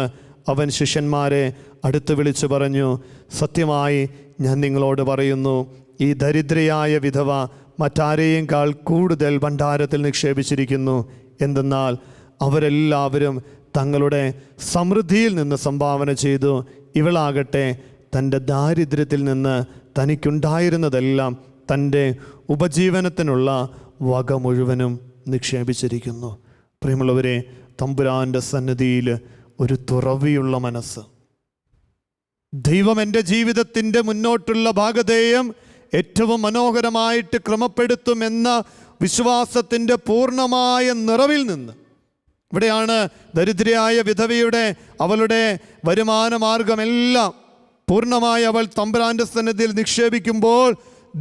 C: അവൻ ശിഷ്യന്മാരെ അടുത്ത് വിളിച്ചു പറഞ്ഞു, സത്യമായി ഞാൻ നിങ്ങളോട് പറയുന്നു, ഈ ദരിദ്രയായ വിധവ മറ്റാരെയേക്കാൾ കൂടുതൽ ഭണ്ഡാരത്തിൽ നിക്ഷേപിച്ചിരിക്കുന്നു. എന്തെന്നാൽ അവരെല്ലാവരും തങ്ങളുടെ സമൃദ്ധിയിൽ നിന്ന് സംഭാവന ചെയ്തു. ഇവളാകട്ടെ തൻ്റെ ദാരിദ്ര്യത്തിൽ നിന്ന് തനിക്കുണ്ടായിരുന്നതെല്ലാം തൻ്റെ ഉപജീവനത്തിനുള്ള വക മുഴുവനും നിക്ഷേപിച്ചിരിക്കുന്നു. പ്രിയമുള്ളവരെ, തമ്പുരാൻ്റെ സന്നിധിയിൽ ഒരു തുറവിയുള്ള മനസ്സ്, ദൈവം എൻ്റെ ജീവിതത്തിൻ്റെ മുന്നോട്ടുള്ള ഭാഗധേയം ഏറ്റവും മനോഹരമായിട്ട് ക്രമപ്പെടുത്തുമെന്ന വിശ്വാസത്തിൻ്റെ പൂർണ്ണമായ നിറവിൽ നിന്ന്, ഇവിടെയാണ് ദരിദ്രയായ വിധവയുടെ അവളുടെ വരുമാന മാർഗമെല്ലാം പൂർണ്ണമായി അവൾ തമ്പുരാൻ്റെ സന്നിധിയിൽ നിക്ഷേപിക്കുമ്പോൾ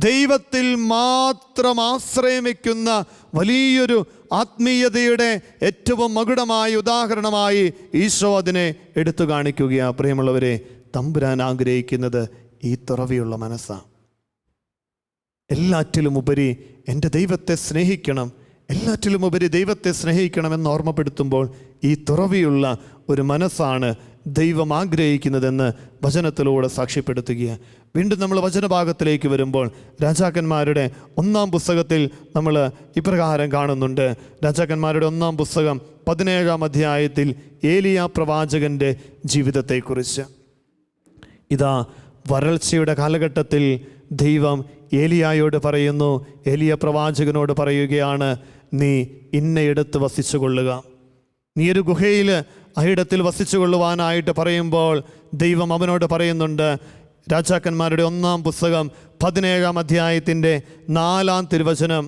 C: ദൈവത്തിൽ മാത്രം ആശ്രയം വയ്ക്കുന്ന വലിയൊരു ആത്മീയതയുടെ ഏറ്റവും മകുടമായ ഉദാഹരണമായി ഈശോ അതിനെ എടുത്തു കാണിക്കുകയാണ്. പ്രിയമുള്ളവരെ, തമ്പുരാൻ ആഗ്രഹിക്കുന്നത് ഈ തുറവിയുള്ള മനസ്സാണ്. എല്ലാറ്റിലും ഉപരി എൻ്റെ ദൈവത്തെ സ്നേഹിക്കണം, എല്ലാറ്റിലും ഉപരി ദൈവത്തെ സ്നേഹിക്കണമെന്ന് ഓർമ്മപ്പെടുത്തുമ്പോൾ ഈ തുറവിയുള്ള ഒരു മനസ്സാണ് ദൈവം ആഗ്രഹിക്കുന്നതെന്ന് വചനത്തിലൂടെ സാക്ഷ്യപ്പെടുത്തുകയാണ്. വീണ്ടും നമ്മൾ വചനഭാഗത്തിലേക്ക് വരുമ്പോൾ രാജാക്കന്മാരുടെ 1-ാം പുസ്തകത്തിൽ നമ്മൾ ഇപ്രകാരം കാണുന്നുണ്ട്. രാജാക്കന്മാരുടെ 1-ാം പുസ്തകം 17-ാം അധ്യായത്തിൽ ഏലിയ പ്രവാചകൻ്റെ ജീവിതത്തെക്കുറിച്ച്. ഇതാ വരൾച്ചയുടെ കാലഘട്ടത്തിൽ ദൈവം ഏലിയായോട് പറയുന്നു, ഏലിയ പ്രവാചകനോട് പറയുകയാണ്, നീ ഇന്നയിടത്ത് വസിച്ചു കൊള്ളുക. നീ ഒരു ഗുഹയിൽ അയിടത്തിൽ വസിച്ചു കൊള്ളുവാനായിട്ട് പറയുമ്പോൾ ദൈവം അവനോട് പറയുന്നുണ്ട്. രാജാക്കന്മാരുടെ 1-ാം പുസ്തകം 17-ാം അധ്യായത്തിൻ്റെ 4-ാം തിരുവചനം,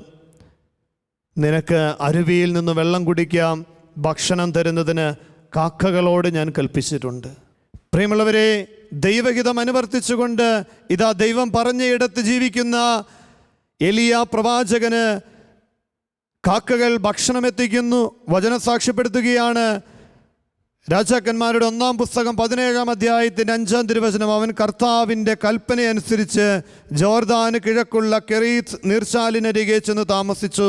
C: നിനക്ക് അരുവിയിൽ നിന്ന് വെള്ളം കുടിക്കാം, ഭക്ഷണം തരുന്നതിന് കാക്കകളോട് ഞാൻ കൽപ്പിച്ചിട്ടുണ്ട്. പ്രിയമുള്ളവരെ, ദൈവഹിതം അനുവർത്തിച്ചുകൊണ്ട് ഇതാ ദൈവം പറഞ്ഞ ഇടത്ത് ജീവിക്കുന്ന ഏലിയ പ്രവാചകന് കാക്കകൾ ഭക്ഷണം എത്തിക്കുന്നു. വചനം സാക്ഷ്യപ്പെടുത്തുകയാണ്. രാജാക്കന്മാരുടെ 1-ാം പുസ്തകം 17-ാം അധ്യായത്തിൻ്റെ 5-ാം തിരുവചനം, അവൻ കർത്താവിൻ്റെ കൽപ്പനയനുസരിച്ച് ജോർദാന് കിഴക്കുള്ള കെരീത്ത് നീർച്ചാലിനരികെ ചെന്ന് താമസിച്ചു.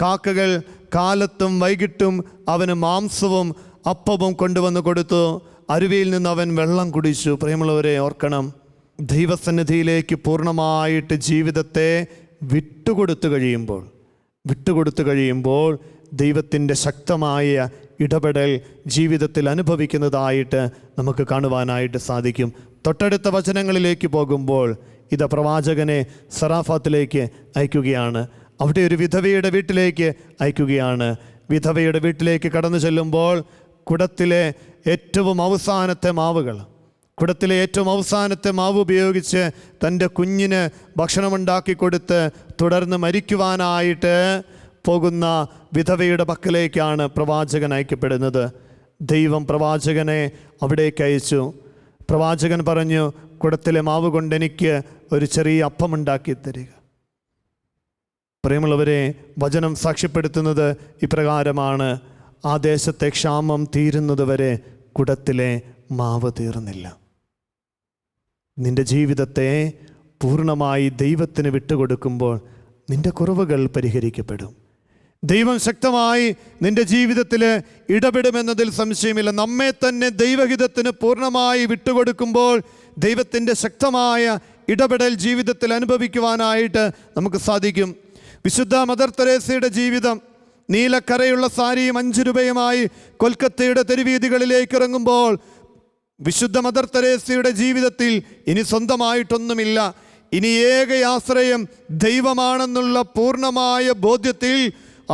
C: കാക്കകൾ കാലത്തും വൈകിട്ടും അവന് മാംസവും അപ്പവും കൊണ്ടുവന്ന് കൊടുത്തു. അരുവിയിൽ നിന്ന് അവൻ വെള്ളം കുടിച്ചു. പ്രിയമുള്ളവരെ, ഓർക്കണം, ദൈവസന്നിധിയിലേക്ക് പൂർണ്ണമായിട്ട് ജീവിതത്തെ വിട്ടുകൊടുത്തു കഴിയുമ്പോൾ ദൈവത്തിൻ്റെ ശക്തമായ ഇടപെടൽ ജീവിതത്തിൽ അനുഭവിക്കുന്നതായിട്ട് നമുക്ക് കാണുവാനായിട്ട് സാധിക്കും. തൊട്ടടുത്ത വചനങ്ങളിലേക്ക് പോകുമ്പോൾ ഇത് പ്രവാചകനെ സറാഫാത്തിലേക്ക് അയക്കുകയാണ്. അവിടെ ഒരു വിധവയുടെ വീട്ടിലേക്ക് അയക്കുകയാണ്. വിധവയുടെ വീട്ടിലേക്ക് കടന്നു ചെല്ലുമ്പോൾ കുടത്തിലെ ഏറ്റവും അവസാനത്തെ മാവ് ഉപയോഗിച്ച് തൻ്റെ കുഞ്ഞിന് ഭക്ഷണമുണ്ടാക്കി കൊടുത്ത് തുടർന്ന് മരിക്കുവാനായിട്ട് പോകുന്ന വിധവയുടെ പക്കലേക്കാണ് പ്രവാചകൻ അയക്കപ്പെടുന്നത്. ദൈവം പ്രവാചകനെ അവിടേക്ക് അയച്ചു. പ്രവാചകൻ പറഞ്ഞു, കുടത്തിലെ മാവ് കൊണ്ട് എനിക്ക് ഒരു ചെറിയ അപ്പമുണ്ടാക്കി തരിക. പ്രിയമുള്ളവരെ, വചനം സാക്ഷ്യപ്പെടുത്തുന്നത് ഇപ്രകാരമാണ്, ആ ദേശത്തെ ക്ഷാമം തീരുന്നതുവരെ കുടത്തിലെ മാവ് തീർന്നില്ല. നിന്റെ ജീവിതത്തെ പൂർണ്ണമായി ദൈവത്തിന് വിട്ടുകൊടുക്കുമ്പോൾ നിന്റെ കുറവുകൾ പരിഹരിക്കപ്പെടും. ദൈവം ശക്തമായി നിന്റെ ജീവിതത്തിൽ ഇടപെടുമെന്നതിൽ സംശയമില്ല. നമ്മെ തന്നെ ദൈവഹിതത്തിന് പൂർണ്ണമായി വിട്ടുകൊടുക്കുമ്പോൾ ദൈവത്തിൻ്റെ ശക്തമായ ഇടപെടൽ ജീവിതത്തിൽ അനുഭവിക്കുവാനായിട്ട് നമുക്ക് സാധിക്കും. വിശുദ്ധ മദർ തെരേസയുടെ ജീവിതം, നീലക്കരയുള്ള സാരിയും 5 രൂപയുമായി കൊൽക്കത്തയുടെ തെരുവീതികളിലേക്ക് ഇറങ്ങുമ്പോൾ വിശുദ്ധ മദർ തെരേസയുടെ ജീവിതത്തിൽ ഇനി സ്വന്തമായിട്ടൊന്നുമില്ല. ഇനി ഏക ആശ്രയം ദൈവമാണെന്നുള്ള പൂർണ്ണമായ ബോധ്യത്തിൽ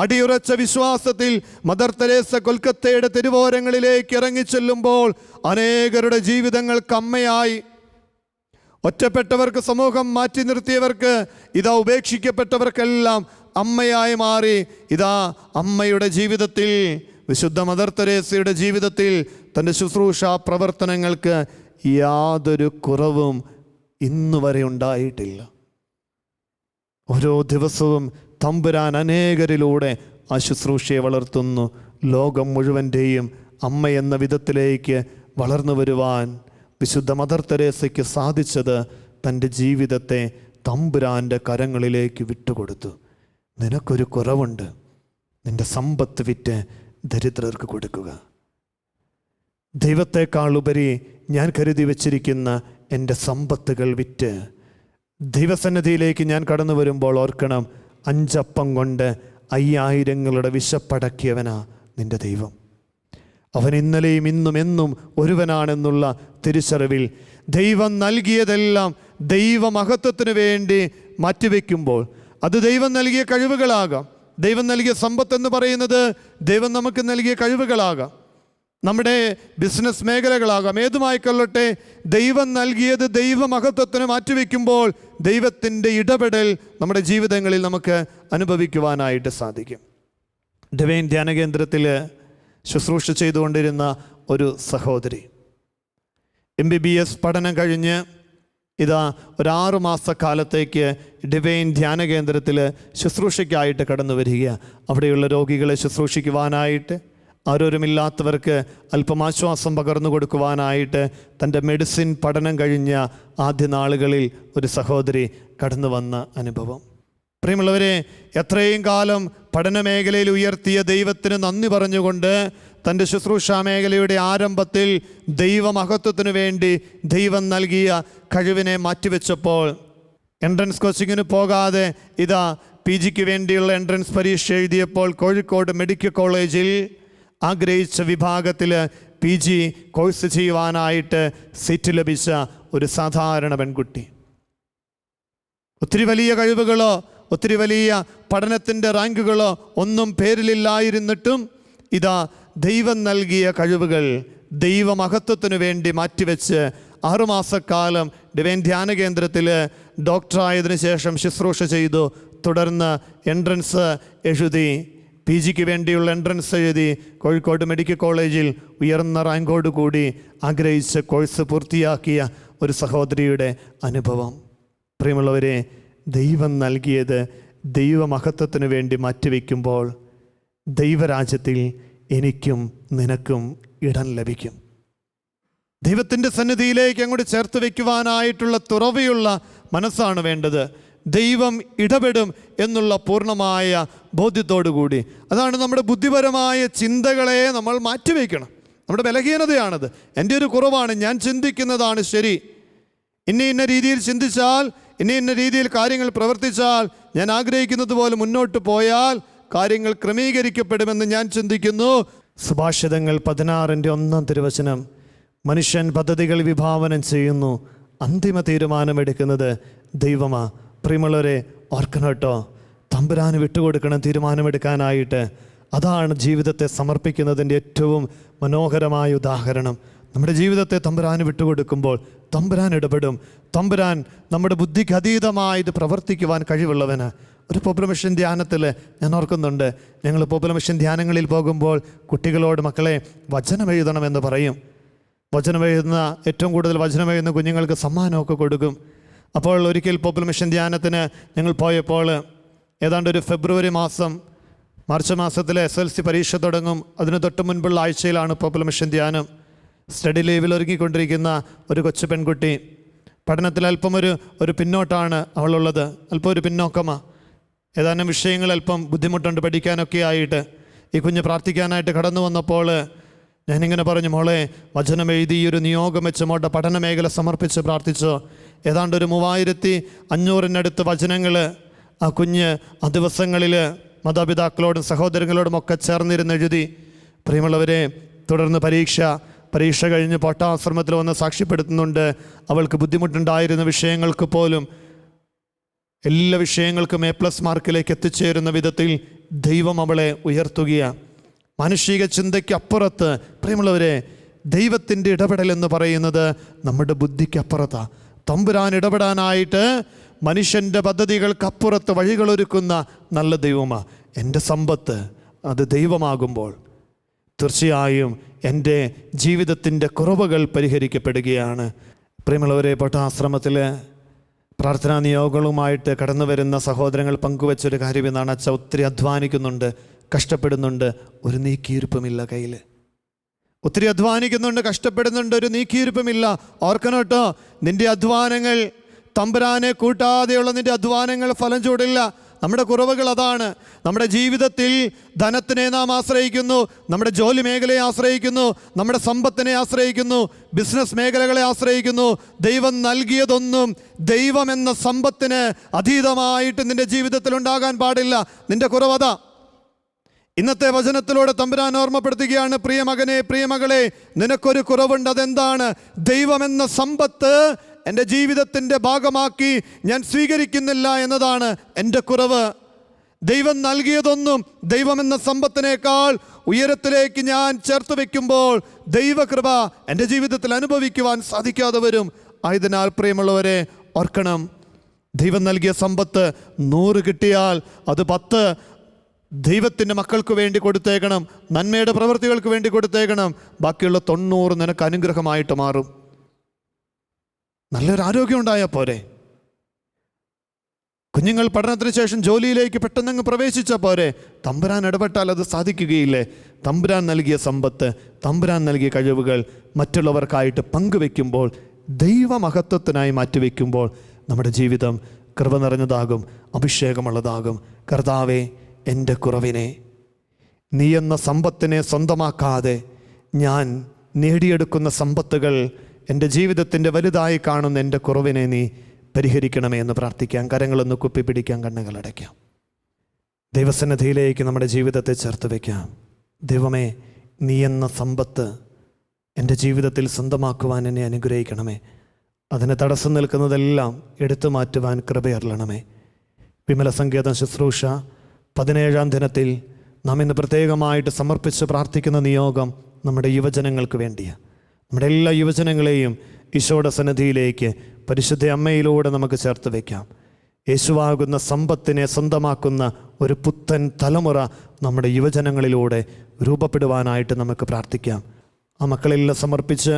C: അടിയുറച്ച വിശ്വാസത്തിൽ മദർ തെരേസ കൊൽക്കത്തയുടെ തെരുവോരങ്ങളിലേക്ക് ഇറങ്ങിച്ചെല്ലുമ്പോൾ അനേകരുടെ ജീവിതങ്ങൾക്ക് അമ്മയായി, ഒറ്റപ്പെട്ടവർക്ക്, സമൂഹം മാറ്റി നിർത്തിയവർക്ക്, ഇതാ ഉപേക്ഷിക്കപ്പെട്ടവർക്കെല്ലാം അമ്മയായി മാറി. ഇതാ അമ്മയുടെ ജീവിതത്തിൽ, വിശുദ്ധ മദർ തെരേസയുടെ ജീവിതത്തിൽ തൻ്റെ ശുശ്രൂഷ പ്രവർത്തനങ്ങൾക്ക് യാതൊരു കുറവും ഇന്നുവരെ ഉണ്ടായിട്ടില്ല. ഓരോ ദിവസവും തമ്പുരാൻ അനേകരിലൂടെ ആ ശുശ്രൂഷയെ വളർത്തുന്നു. ലോകം മുഴുവൻ്റെയും അമ്മ എന്ന വിധത്തിലേക്ക് വളർന്നു വരുവാൻ വിശുദ്ധ മദർ തെരേസയ്ക്ക് സാധിച്ചത് തൻ്റെ ജീവിതത്തെ തമ്പുരാൻ്റെ കരങ്ങളിലേക്ക് വിട്ടുകൊടുത്തു. നിനക്കൊരു കുറവുണ്ട്, നിൻ്റെ സമ്പത്ത് വിറ്റ് ദരിദ്രർക്ക് കൊടുക്കുക. ദൈവത്തെക്കാളുപരി ഞാൻ കരുതി വച്ചിരിക്കുന്ന എൻ്റെ സമ്പത്തുകൾ വിറ്റ് ദൈവസന്നിധിയിലേക്ക് ഞാൻ കടന്നു വരുമ്പോൾ ഓർക്കണം, 5 അപ്പം കൊണ്ട് 5000 വിശപ്പടക്കിയവനാ നിൻ്റെ ദൈവം. അവൻ ഇന്നലെയും ഇന്നും എന്നും ഒരുവനാണെന്നുള്ള തിരിച്ചറിവിൽ ദൈവം നൽകിയതെല്ലാം ദൈവമഹത്വത്തിന് വേണ്ടി മാറ്റിവെക്കുമ്പോൾ, അത് ദൈവം നൽകിയ കഴിവുകളാകാം, ദൈവം നൽകിയ സമ്പത്തെന്ന് പറയുന്നത് ദൈവം നമുക്ക് നൽകിയ കഴിവുകളാകാം, നമ്മുടെ ബിസിനസ് മേഖലകളാകാം, ഏതുമായിക്കൊള്ളട്ടെ, ദൈവം നൽകിയത് ദൈവമഹത്വത്തിന് മാറ്റിവെക്കുമ്പോൾ ദൈവത്തിൻ്റെ ഇടപെടൽ നമ്മുടെ ജീവിതങ്ങളിൽ നമുക്ക് അനുഭവിക്കുവാനായിട്ട് സാധിക്കും. ഡിവൈൻ ധ്യാന കേന്ദ്രത്തിൽ ശുശ്രൂഷ ചെയ്തുകൊണ്ടിരുന്ന ഒരു സഹോദരി MBBS പഠനം കഴിഞ്ഞ് ഇതാ ഒരു 6 മാസക്കാലത്തേക്ക് ഡിവൈൻ ധ്യാന കേന്ദ്രത്തിൽ ശുശ്രൂഷയ്ക്കായിട്ട് കടന്നു വരിക. അവിടെയുള്ള രോഗികളെ ശുശ്രൂഷിക്കുവാനായിട്ട്, ആരോരുമില്ലാത്തവർക്ക് അല്പം ആശ്വാസം പകർന്നു കൊടുക്കുവാനായിട്ട് തൻ്റെ മെഡിസിൻ പഠനം കഴിഞ്ഞ ആദ്യ നാളുകളിൽ ഒരു സഹോദരി കടന്നു വന്ന അനുഭവം. പ്രിയമുള്ളവരെ, എത്രയും കാലം പഠന മേഖലയിൽ ഉയർത്തിയ ദൈവത്തിന് നന്ദി പറഞ്ഞുകൊണ്ട് തൻ്റെ ശുശ്രൂഷാ മേഖലയുടെ ആരംഭത്തിൽ ദൈവമഹത്വത്തിനു വേണ്ടി ദൈവം നൽകിയ കഴിവിനെ മാറ്റിവെച്ചപ്പോൾ, എൻട്രൻസ് കോച്ചിങ്ങിന് പോകാതെ ഇതാ PGക്ക് വേണ്ടിയുള്ള എൻട്രൻസ് പരീക്ഷ എഴുതിയപ്പോൾ കോഴിക്കോട് മെഡിക്കൽ കോളേജിൽ ആഗ്രഹിച്ച വിഭാഗത്തിൽ PG കോഴ്സ് ചെയ്യുവാനായിട്ട് സീറ്റ് ലഭിച്ച ഒരു സാധാരണ പെൺകുട്ടി. ഒത്തിരി വലിയ കഴിവുകളോ ഒത്തിരി വലിയ പഠനത്തിൻ്റെ റാങ്കുകളോ ഒന്നും പേരിലില്ലായിരുന്നിട്ടും ഇതാ ദൈവം നൽകിയ കഴിവുകൾ ദൈവമഹത്വത്തിനു വേണ്ടി മാറ്റിവെച്ച് 6 മാസക്കാലം ഡിവൈൻ ധ്യാന കേന്ദ്രത്തിൽ ഡോക്ടറായതിനു ശേഷം ശുശ്രൂഷ ചെയ്തു. തുടർന്ന് എൻട്രൻസ് എഴുതി, PGക്ക് വേണ്ടിയുള്ള എൻട്രൻസ് എഴുതി കോഴിക്കോട് മെഡിക്കൽ കോളേജിൽ ഉയർന്ന റാങ്കോട് കൂടി ആഗ്രഹിച്ച് കോഴ്സ് പൂർത്തിയാക്കിയ ഒരു സഹോദരിയുടെ അനുഭവം. പ്രിയമുള്ളവരെ, ദൈവം നൽകിയത് ദൈവമഹത്വത്തിനു വേണ്ടി മാറ്റിവെക്കുമ്പോൾ ദൈവരാജ്യത്തിൽ എനിക്കും നിനക്കും ഇടം ലഭിക്കും. ദൈവത്തിൻ്റെ സന്നിധിയിലേക്ക് അങ്ങോട്ട് ചേർത്ത് വയ്ക്കുവാനായിട്ടുള്ള തുറവിയുള്ള മനസ്സാണ് വേണ്ടത്. ദൈവം ഇടപെടും എന്നുള്ള പൂർണ്ണമായ ബോധ്യത്തോടു കൂടി. അതാണ് നമ്മുടെ ബുദ്ധിപരമായ ചിന്തകളെ നമ്മൾ മാറ്റിവെക്കണം. നമ്മുടെ ബലഹീനതയാണത്. എൻ്റെ ഒരു കുറവാണ്, ഞാൻ ചിന്തിക്കുന്നതാണ് ശരി, ഇന്ന രീതിയിൽ ചിന്തിച്ചാൽ, ഇന്ന രീതിയിൽ കാര്യങ്ങൾ പ്രവർത്തിച്ചാൽ, ഞാൻ ആഗ്രഹിക്കുന്നത് പോലെ മുന്നോട്ട് പോയാൽ കാര്യങ്ങൾ ക്രമീകരിക്കപ്പെടുമെന്ന് ഞാൻ ചിന്തിക്കുന്നു. സുഭാഷിതങ്ങൾ 16:1 മനുഷ്യൻ പദ്ധതികൾ വിഭാവനം ചെയ്യുന്നു, അന്തിമ തീരുമാനമെടുക്കുന്നത് ദൈവമാ. പ്രിയമുള്ളവരെ, ഓർക്കണം കേട്ടോ, തമ്പുരാന് വിട്ടുകൊടുക്കണം തീരുമാനമെടുക്കാനായിട്ട്. അതാണ് ജീവിതത്തെ സമർപ്പിക്കുന്നതിൻ്റെ ഏറ്റവും മനോഹരമായ ഉദാഹരണം. നമ്മുടെ ജീവിതത്തെ തമ്പുരാന് വിട്ടുകൊടുക്കുമ്പോൾ തമ്പുരാൻ ഇടപെടും. തമ്പുരാൻ നമ്മുടെ ബുദ്ധിക്ക് അതീതമായത് പ്രവർത്തിക്കുവാൻ കഴിവുള്ളവന്. ഒരു പോപ്പുലർ മിഷൻ ധ്യാനത്തിൽ ഞാൻ ഓർക്കുന്നുണ്ട്, ഞങ്ങൾ പോപ്പുലർ മിഷൻ ധ്യാനങ്ങളിൽ പോകുമ്പോൾ കുട്ടികളോട് മക്കളെ വചനം എഴുതണമെന്ന് പറയും. വചനം എഴുതുന്ന, ഏറ്റവും കൂടുതൽ വചനം എഴുതുന്ന കുഞ്ഞുങ്ങൾക്ക് സമ്മാനമൊക്കെ കൊടുക്കും. അപ്പോൾ ഒരിക്കൽ പോപ്പുലർ മിഷൻ ധ്യാനത്തിന് ഞങ്ങൾ പോയപ്പോൾ ഏതാണ്ട് ഒരു ഫെബ്രുവരി മാസം, മാർച്ച് മാസത്തിലെ SLC പരീക്ഷ തുടങ്ങും. അതിന് തൊട്ട് മുൻപുള്ള ആഴ്ചയിലാണ് പോപ്പുലർ മിഷൻ ധ്യാനം. സ്റ്റഡി ലീവിൽ ഒരുങ്ങിക്കൊണ്ടിരിക്കുന്ന ഒരു കൊച്ചു പെൺകുട്ടി, പഠനത്തിൽ അല്പം ഒരു പിന്നോട്ടാണ് അവളുള്ളത്, അല്പം ഒരു പിന്നോക്കമാണ്. ഏതാനും വിഷയങ്ങൾ അല്പം ബുദ്ധിമുട്ടുണ്ട് പഠിക്കാനൊക്കെ ആയിട്ട്. ഈ കുഞ്ഞ് പ്രാർത്ഥിക്കാനായിട്ട് കടന്നു വന്നപ്പോൾ ഞാനിങ്ങനെ പറഞ്ഞു, മോളെ വചനം എഴുതി ഈ ഒരു നിയോഗം വെച്ച് മോളുടെ പഠന മേഖല സമർപ്പിച്ച് പ്രാർത്ഥിച്ചോ. ഏതാണ്ട് ഒരു 3500-നടുത്ത് വചനങ്ങൾ ആ കുഞ്ഞ് ആ ദിവസങ്ങളിൽ മാതാപിതാക്കളോടും സഹോദരങ്ങളോടും ഒക്കെ ചേർന്നിരുന്ന് എഴുതി. പ്രിയമുള്ളവരെ, തുടർന്ന് പരീക്ഷ കഴിഞ്ഞ് പോട്ടാശ്രമത്തിൽ വന്ന് സാക്ഷ്യപ്പെടുത്തുന്നുണ്ട്. അവൾക്ക് ബുദ്ധിമുട്ടുണ്ടായിരുന്ന വിഷയങ്ങൾക്ക് പോലും എല്ലാ വിഷയങ്ങൾക്കും A+ മാർക്കിലേക്ക് എത്തിച്ചേരുന്ന വിധത്തിൽ ദൈവം അവളെ ഉയർത്തുകയാണ്. മാനുഷിക ചിന്തയ്ക്ക് അപ്പുറത്ത് പ്രിയമുള്ളവരെ, ദൈവത്തിൻ്റെ ഇടപെടൽ എന്ന് പറയുന്നത് നമ്മുടെ ബുദ്ധിക്ക് അപ്പുറത്താണ്. തമ്പുരാൻ ഇടപെടാനായിട്ട് മനുഷ്യൻ്റെ പദ്ധതികൾക്കപ്പുറത്ത് വഴികളൊരുക്കുന്ന നല്ല ദൈവമാണ്. എൻ്റെ സമ്പത്ത് അത് ദൈവമാകുമ്പോൾ തീർച്ചയായും എൻ്റെ ജീവിതത്തിൻ്റെ കുറവുകൾ പരിഹരിക്കപ്പെടുകയാണ്. പ്രിയമുള്ളവരെ, പട്ടാശ്രമത്തിൽ പ്രാർത്ഥനാ നിയോഗങ്ങളുമായിട്ട് കടന്നു വരുന്ന സഹോദരങ്ങൾ പങ്കുവെച്ചൊരു കാര്യം എന്നാണ്, അച്ഛ ഒത്തിരി അധ്വാനിക്കുന്നുണ്ട്, കഷ്ടപ്പെടുന്നുണ്ട്, ഒരു നീക്കിയിരുപ്പമില്ല കയ്യിൽ. ഒത്തിരി അധ്വാനിക്കുന്നുണ്ട്, കഷ്ടപ്പെടുന്നുണ്ട്, ഒരു നീക്കിയിരുപ്പമില്ല. ഓർക്കണം കേട്ടോ, നിൻ്റെ അധ്വാനങ്ങൾ തമ്പുരാനെ കൂട്ടാതെയുള്ള നിൻ്റെ അധ്വാനങ്ങൾ ഫലം ചൂടില്ല. നമ്മുടെ കുറവുകൾ അതാണ്. നമ്മുടെ ജീവിതത്തിൽ ധനത്തിനെ നാം ആശ്രയിക്കുന്നു, നമ്മുടെ ജോലി മേഖലയെ ആശ്രയിക്കുന്നു, നമ്മുടെ സമ്പത്തിനെ ആശ്രയിക്കുന്നു, ബിസിനസ് മേഖലകളെ ആശ്രയിക്കുന്നു. ദൈവം നൽകിയതൊന്നും ദൈവം എന്ന സമ്പത്തിന് അതീതമായിട്ട് നിൻ്റെ ജീവിതത്തിൽ ഉണ്ടാകാൻ പാടില്ല. നിൻ്റെ കുറവതാ. ഇന്നത്തെ വചനത്തിലൂടെ തമ്പുരാൻ ഓർമ്മപ്പെടുത്തുകയാണ്, പ്രിയമകനെ, പ്രിയമകളെ, നിനക്കൊരു കുറവുണ്ട്. അതെന്താണ്? ദൈവമെന്ന സമ്പത്ത് എൻ്റെ ജീവിതത്തിൻ്റെ ഭാഗമാക്കി ഞാൻ സ്വീകരിക്കുന്നില്ല എന്നതാണ് എൻ്റെ കുറവ്. ദൈവം നൽകിയതൊന്നും ദൈവമെന്ന സമ്പത്തിനേക്കാൾ ഉയരത്തിലേക്ക് ഞാൻ ചേർത്ത് വയ്ക്കുമ്പോൾ ദൈവകൃപ എൻ്റെ ജീവിതത്തിൽ അനുഭവിക്കുവാൻ സാധിക്കാതെ വരും. ആയതിനാൽ പ്രിയമുള്ളവരെ, ഓർക്കണം, ദൈവം നൽകിയ സമ്പത്ത് 100 കിട്ടിയാൽ അത് 10 ദൈവത്തിൻ്റെ മക്കൾക്ക് വേണ്ടി കൊടുത്തേക്കണം, നന്മയുടെ പ്രവൃത്തികൾക്ക് വേണ്ടി കൊടുത്തേക്കണം. ബാക്കിയുള്ള 90 നിനക്ക് അനുഗ്രഹമായിട്ട് മാറും. നല്ലൊരു ആരോഗ്യം ഉണ്ടായാൽ പോരെ? കുഞ്ഞുങ്ങൾ പഠനത്തിന് ശേഷം ജോലിയിലേക്ക് പെട്ടെന്നങ്ങ് പ്രവേശിച്ച പോരെ? തമ്പുരാൻ ഇടപെട്ടാൽ അത് സാധിക്കുകയില്ലേ? തമ്പുരാൻ നൽകിയ സമ്പത്ത്, തമ്പുരാൻ നൽകിയ കഴിവുകൾ മറ്റുള്ളവർക്കായിട്ട് പങ്കുവെക്കുമ്പോൾ, ദൈവമഹത്വത്തിനായി മാറ്റിവെക്കുമ്പോൾ നമ്മുടെ ജീവിതം കൃപ നിറഞ്ഞതാകും, അഭിഷേകമുള്ളതാകും. കർത്താവേ, എൻ്റെ കുറവിനെ, നീ എന്ന സമ്പത്തിനെ സ്വന്തമാക്കാതെ ഞാൻ നേടിയെടുക്കുന്ന സമ്പത്തുകൾ എൻ്റെ ജീവിതത്തിൻ്റെ വലുതായി കാണുന്ന എൻ്റെ കുറവിനെ നീ പരിഹരിക്കണമേ എന്ന് പ്രാർത്ഥിക്കാം. കരങ്ങളൊന്ന് കുപ്പിപ്പിടിക്കാം, കണ്ണുകളടയ്ക്കാം. ദൈവസന്നിധിയിലേക്ക് നമ്മുടെ ജീവിതത്തെ ചേർത്ത് വയ്ക്കാം. ദൈവമേ, നീ എന്ന സമ്പത്ത് എൻ്റെ ജീവിതത്തിൽ സ്വന്തമാക്കുവാൻ എന്നെ അനുഗ്രഹിക്കണമേ. അതിന് തടസ്സം നിൽക്കുന്നതെല്ലാം എടുത്തു മാറ്റുവാൻ കൃപയരുളണമേ. വിമല സങ്കേതം ശുശ്രൂഷ 17-ാം ദിനത്തിൽ നാം ഇന്ന് പ്രത്യേകമായിട്ട് സമർപ്പിച്ച് പ്രാർത്ഥിക്കുന്ന നിയോഗം നമ്മുടെ യുവജനങ്ങൾക്ക് വേണ്ടിയാണ്. നമ്മുടെ എല്ലാ യുവജനങ്ങളെയും ഈശോയുടെ സന്നിധിയിലേക്ക് പരിശുദ്ധ അമ്മയിലൂടെ നമുക്ക് ചേർത്ത് വയ്ക്കാം. യേശുവാകുന്ന സമ്പത്തിനെ സ്വന്തമാക്കുന്ന ഒരു പുത്തൻ തലമുറ നമ്മുടെ യുവജനങ്ങളിലൂടെ രൂപപ്പെടുവാനായിട്ട് നമുക്ക് പ്രാർത്ഥിക്കാം. ആ മക്കളെല്ലാം സമർപ്പിച്ച്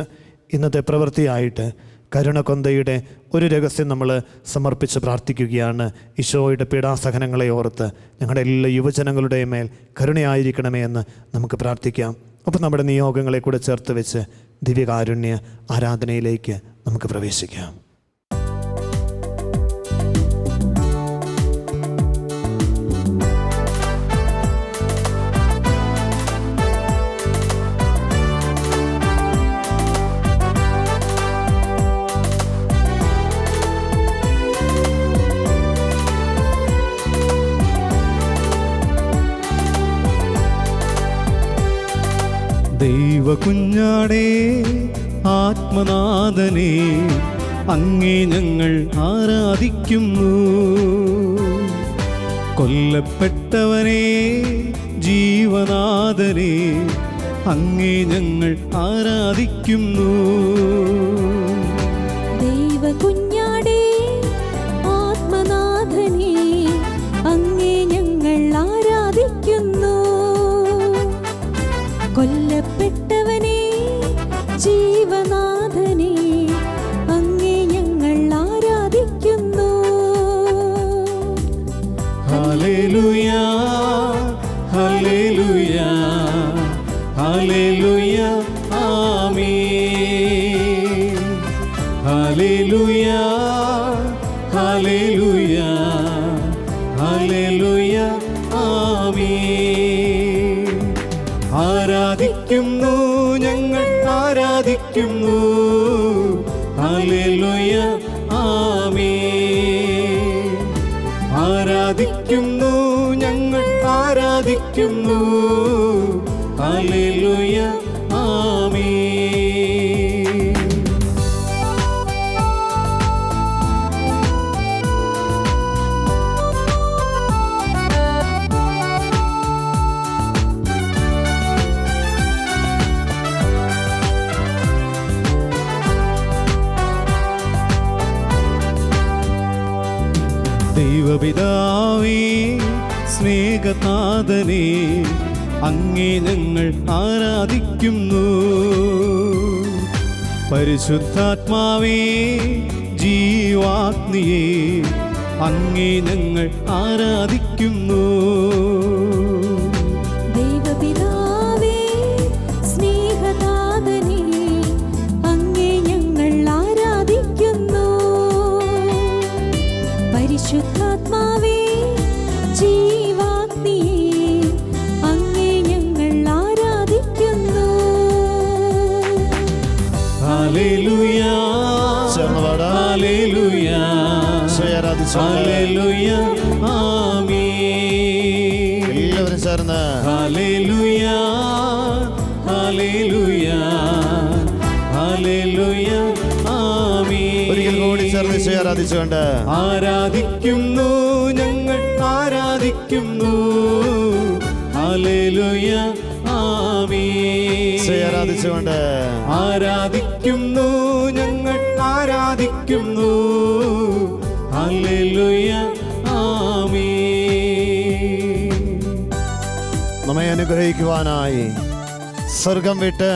C: ഇന്നത്തെ പ്രവൃത്തിയായിട്ട് കരുണക്കൊന്തയുടെ ഒരു രഹസ്യം നമ്മൾ സമർപ്പിച്ച് പ്രാർത്ഥിക്കുകയാണ്. ഈശോയുടെ പീഡാസഹനങ്ങളെ ഓർത്ത് ഞങ്ങളുടെ എല്ലാ യുവജനങ്ങളുടെ മേൽ കരുണയായിരിക്കണമേ എന്ന് നമുക്ക് പ്രാർത്ഥിക്കാം. അപ്പം നമ്മുടെ നിയോഗങ്ങളെ കൂടെ ചേർത്ത് വെച്ച് ദിവ്യകാരുണ്യ ആരാധനയിലേക്ക് നമുക്ക് പ്രവേശിക്കാം.
A: ദൈവകുഞ്ഞാടേ, ആത്മനാഥനെ, അങ്ങേ ഞങ്ങൾ ആരാധിക്കുന്നു. കൊല്ലപ്പെട്ടവനെ, ജീവനാഥനെ, അങ്ങേ ഞങ്ങൾ ആരാധിക്കുന്നു.
B: ദൈവകുഞ്ഞാടേ, ആത്മനാഥനെ, അങ്ങേ ഞങ്ങൾ ആരാധിക്കുന്നു. കൊല്ലപ്പെട്ടവനെ, ജീവനാഥനെ, അങ്ങേ ഞങ്ങൾ ആരാധിക്കുന്നു.
A: ഹല്ലേലൂയ, ഹല്ലേലൂയ, ഹല്ലേലൂയ, ആമേൻ. ഹല്ലേലൂയ, ഹല്ലേലൂയ, ഹല്ലേലൂയ, ആമേൻ. ആരാധിക്കുന്നു, ഞങ്ങൾ ആരാധിക്കുന്നു. ഹല്ലേലൂയ, ആമേൻ. ആരാധിക്കുന്നു, ഞങ്ങൾ ആരാധിക്കുന്നു. ഹല്ലേലൂയ, ആമേൻ. ദൈവപിതാവേ സ്നേഹനാഥനേ, അങ്ങേ ഞങ്ങൾ ആരാധിക്കുന്നു. പരിശുദ്ധാത്മാവേ ജീവാഗ്നിയേ, അങ്ങേ ഞങ്ങൾ ആരാധിക്കുന്നു.
B: ദൈവപിതാവേ സ്നേഹനാഥനേ, അങ്ങേ ഞങ്ങൾ ആരാധിക്കുന്നു. പരിശുദ്ധാത്മാവേ ജീവാഗ്നിയേ, അങ്ങേ ഞങ്ങൾ ആരാധിക്കുന്നു.
A: ഹല്ലേലൂയ, ഹല്ലേലൂയ, ഹല്ലേലൂയ, ആമേൻ.
C: എല്ലാവരും ചേർന്ന്
A: ഹല്ലേലൂയ, ഹല്ലേലൂയ, ഹല്ലേലൂയ, ആമേൻ.
C: ഒരിക്കൽ കൂടി ചേർന്ന് ആരാധിച്ചുകൊണ്ട്
A: ആരാധിക്കുന്നു, ഞങ്ങൾ ആരാധിക്കുന്നു. ഹല്ലേലൂയ, ആമേൻ.
C: ആരാധിച്ചുകൊണ്ട്
A: ആരാധിക്കുന്നു, ഞങ്ങൾ ആരാധിക്കുന്നു. ഹല്ലേലൂയ, ആമേൻ.
C: നമ്മെ അനുഗ്രഹിക്കുവാനായി സ്വർഗം വിട്ട്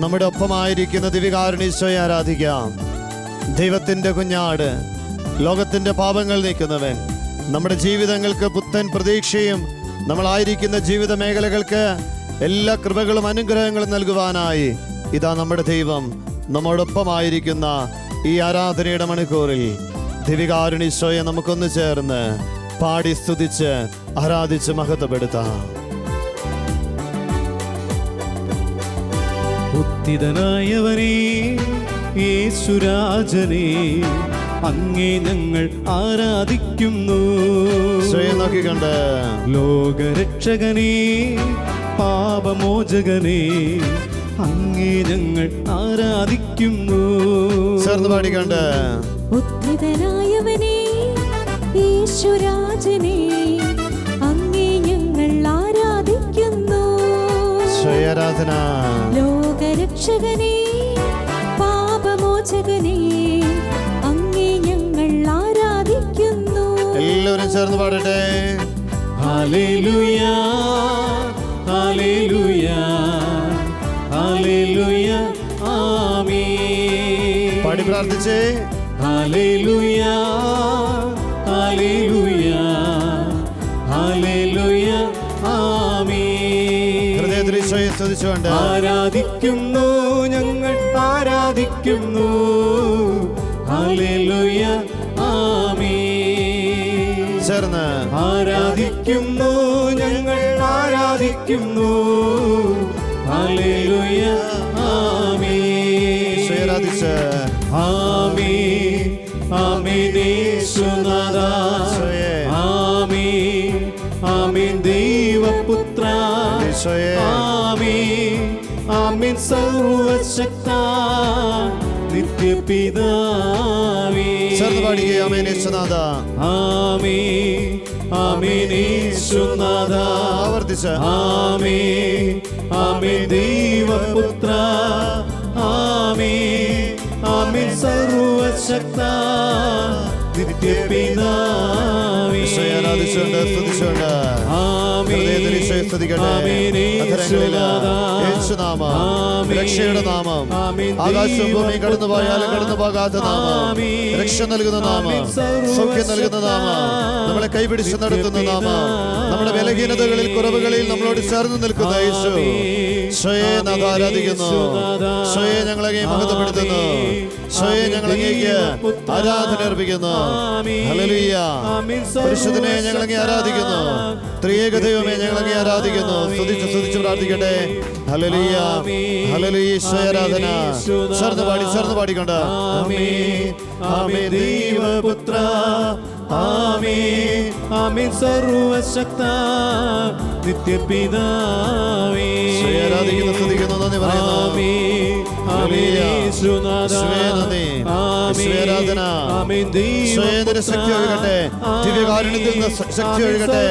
C: നമ്മുടെ ഒപ്പമായിരിക്കുന്ന ദിവികാരുണീശോയെ ആരാധിക്കാം. ദൈവത്തിൻ്റെ കുഞ്ഞാട്, ലോകത്തിൻ്റെ പാപങ്ങൾ നീക്കുന്നവൻ, നമ്മുടെ ജീവിതങ്ങൾക്ക് പുത്തൻ പ്രതീക്ഷയും നമ്മളായിരിക്കുന്ന ജീവിത മേഖലകൾക്ക് എല്ലാ കൃപകളും അനുഗ്രഹങ്ങളും നൽകുവാനായി ഇതാ നമ്മുടെ ദൈവം നമ്മോടൊപ്പമായിരിക്കുന്ന ഈ ആരാധനയുടെ മണിക്കൂറിൽ ദിവികാരുണീശോയെ നമുക്കൊന്ന് ചേർന്ന് പാടി സ്തുതിച്ച് ആരാധിച്ച് മഹത്വപ്പെടുത്താം.
A: ഉത്തിതനായവനേ യേശുരാജനേ, അങ്ങേ ഞങ്ങൾ ആരാധിക്കുന്നു.
C: സ്വയം നോക്കിക്കണ്ട്
A: ലോകരക്ഷകനേ, പാപമോചകനേ, അങ്ങേ ഞങ്ങൾ ആരാധിക്കുന്നു.
C: ചേർന്ന് പാടിക്കണ്ട്
B: ഉദ്ധിതനായവനേ യേശുരാജനേ, അങ്ങേ ഞങ്ങൾ ആരാധിക്കുന്നു.
C: സ്വയാരാധന.
B: ലോകരക്ഷകനേ, പാപമോചകനേ, അങ്ങേ ഞങ്ങൾ ആരാധിക്കുന്നു.
C: എല്ലാവരും ചേർന്ന് പാടട്ടെ.
A: ഹല്ലേലൂയ, ഹല്ലേലൂയ, ഹല്ലേലൂയ, ആമേൻ.
C: പാടി പ്രാർത്ഥിച്ചേ.
A: ഹല്ലേലൂയ, ഹല്ലേലൂയ, ഹല്ലേലൂയ, ആമേൻ.
C: ഹൃദയത്തിൽ ഈശോയെ സ്തുതിച്ചുകൊണ്ട്
A: ആരാധിക്കുന്നു, ഞങ്ങൾ ആരാധിക്കുന്നു. ഹല്ലേലൂയ, ആമേൻ.
C: ചേർന്ന്
A: ആരാധിക്കുന്നു, ഞങ്ങൾ ആരാധിക്കുന്നു. ഹല്ലേലൂയ, ആമേൻ.
C: ആരാധിച്ച്
A: ആമേൻ, ആമേൻ. യേശുനാഥാ, ആമേൻ, ആമേൻ. ദൈവപുത്ര, ആമേൻ, ആമേൻ. സർവശക്താ, നിത്യപിതാവേ.
C: ചേർന്ന് പാടിക്കേ. ആമേൻ യേശുനാഥ.
A: ആമേൻ, ആമേൻ. യേശുനാഥ,
C: ആവർത്തിച്ച്
A: ആമേൻ, ആമേൻ. ദൈവപുത്ര, ആമേൻ, ആമേൻ. സർവശക്താ, നിത്യപിതാവേ.
C: ആരാധിച്ചുകൊണ്ട് സ്തുതിച്ചുകൊണ്ട് ഹൃദയത്തിൽ ഈശോയെ സ്തുതിക്കട്ടെ. അധരങ്ങളിൽ യേശുനാമം, രക്ഷയുടെ നാമം, ആകാശവും ഭൂമിയും കടന്നു പോയാലും കടന്നു പോകാത്ത നാമം, രക്ഷ നൽകുന്ന നാമം, സൗഖ്യം നൽകുന്ന നാമം, നമ്മളെ കൈപിടിച്ച് നടത്തുന്ന നാമം, നമ്മുടെ ബലഹീനതകളിൽ കുറവുകളിൽ നമ്മളോട് ചേർന്ന് നിൽക്കുന്ന യേശു. സ്വയെ നാഥ ആരാധിക്കുന്നു. സ്വയെ ഞങ്ങളെ മഹത്വപ്പെടുത്തുന്നു. സ്വയെ ഞങ്ങളങ്ങേക്ക് ആരാധന അർപ്പിക്കുന്നു. ഹല്ലേലൂയ. പരിശുദ്ധനെ ഞങ്ങളങ്ങേ ആരാധിക്കുന്നു. ത്രിയേക ദൈവമേ ഞങ്ങളങ്ങേ ആരാധിക്കുന്നു. സ്തുതിച്ച് പ്രാർത്ഥിക്കട്ടെ. Hallelujah, hallelujah. ഈശോയെ ആരാധന. ചേർന്ന് പാടിക്കൊണ്ട് ആമേൻ, ആമേൻ. ദൈവപുത്ര, ആമേൻ, ആമേൻ. സർവശക്താ, നിത്യപിതാവേ. ആരാധിക്കുന്നു, സ്തുതിക്കുന്നു, നന്ദി പറയുന്നു. ആമേൻ, ആമേൻ. യേശുനാഥ, ആമേൻ, ആരാധന. ഈശോയെ ശക്തി ഒഴുകട്ടെ. ദിവ്യകാരുണ്യത്തിൽ നിന്ന് ശക്തി ഒഴുകട്ടെ.